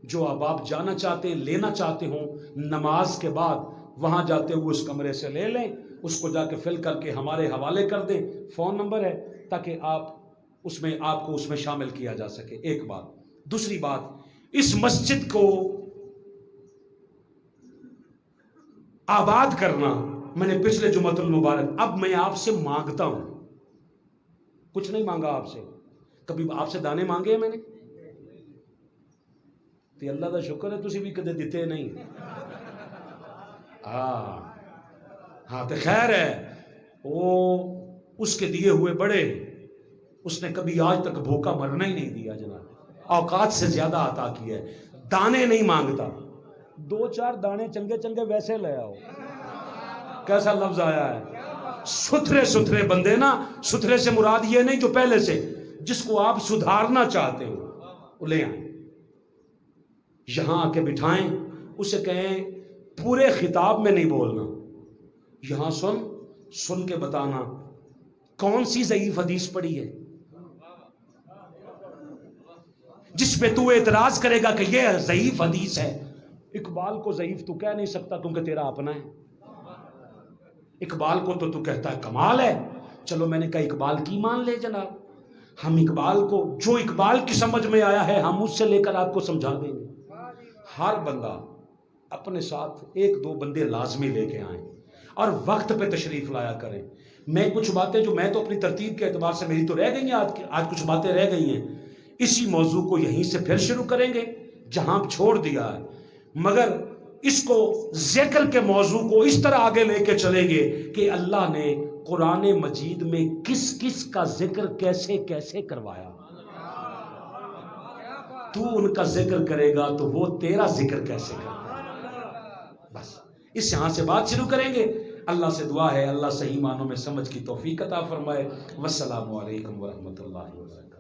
[SPEAKER 1] جو اب آپ جانا چاہتے ہیں، لینا چاہتے ہوں، نماز کے بعد وہاں جاتے ہوئے اس کمرے سے لے لیں، اس کو جا کے فل کر کے ہمارے حوالے کر دیں، فون نمبر ہے، تاکہ آپ کو اس میں شامل کیا جا سکے۔ ایک بات۔ دوسری بات، اس مسجد کو آباد کرنا، میں نے پچھلے جمعۃ المبارک، اب میں آپ سے مانگتا ہوں، کچھ نہیں مانگا آپ سے، کبھی آپ سے دانے مانگے ہیں میں نے؟ تو اللہ کا شکر ہے تسی بھی کدے دیتے نہیں۔ ہاں تو خیر ہے، وہ اس کے دیے ہوئے بڑے، اس نے کبھی آج تک بھوکا مرنا ہی نہیں دیا جناب، اوقات سے زیادہ عطا کیا ہے، دانے نہیں مانگتا، 2-4 دانے چنگے چنگے ویسے لے آؤ۔ کیسا لفظ آیا ہے؟ ستھرے بندے نا، ستھرے سے مراد یہ نہیں جو پہلے سے، جس کو آپ سدھارنا چاہتے ہو وہ لے آئیں، یہاں آ کے بٹھائیں، اسے کہیں پورے خطاب میں نہیں بولنا، یہاں سن کے بتانا کون سی ضعیف حدیث پڑھی ہے جس پہ تو اعتراض کرے گا کہ یہ ضعیف حدیث ہے۔ اقبال کو ضعیف تو کہہ نہیں سکتا کیونکہ تیرا اپنا ہے، اقبال کو تو کہتا ہے کمال ہے، چلو میں نے کہا اقبال کی مان لے جناب، ہم اقبال کو جو اقبال کی سمجھ میں آیا ہے ہم اس سے لے کر آپ کو سمجھا دیں گے۔ ہر بندہ اپنے ساتھ 1-2 بندے لازمی لے کے آئیں اور وقت پہ تشریف لایا کریں۔ میں کچھ باتیں جو میں تو اپنی ترتیب کے اعتبار سے میری تو رہ گئی ہیں، آج کچھ باتیں رہ گئی ہیں، اسی موضوع کو یہیں سے پھر شروع کریں گے جہاں چھوڑ دیا ہے، مگر اس کو ذکر کے موضوع کو اس طرح آگے لے کے چلیں گے کہ اللہ نے قرآن مجید میں کس کس کا ذکر کیسے کیسے کروایا۔ تو ان کا ذکر کرے گا تو وہ تیرا ذکر کیسے کرے گا؟ بس اس یہاں سے بات شروع کریں گے۔ اللہ سے دعا ہے اللہ صحیح معنوں میں سمجھ کی توفیق عطا فرمائے۔ والسلام علیکم ورحمۃ اللہ وبرکاتہ۔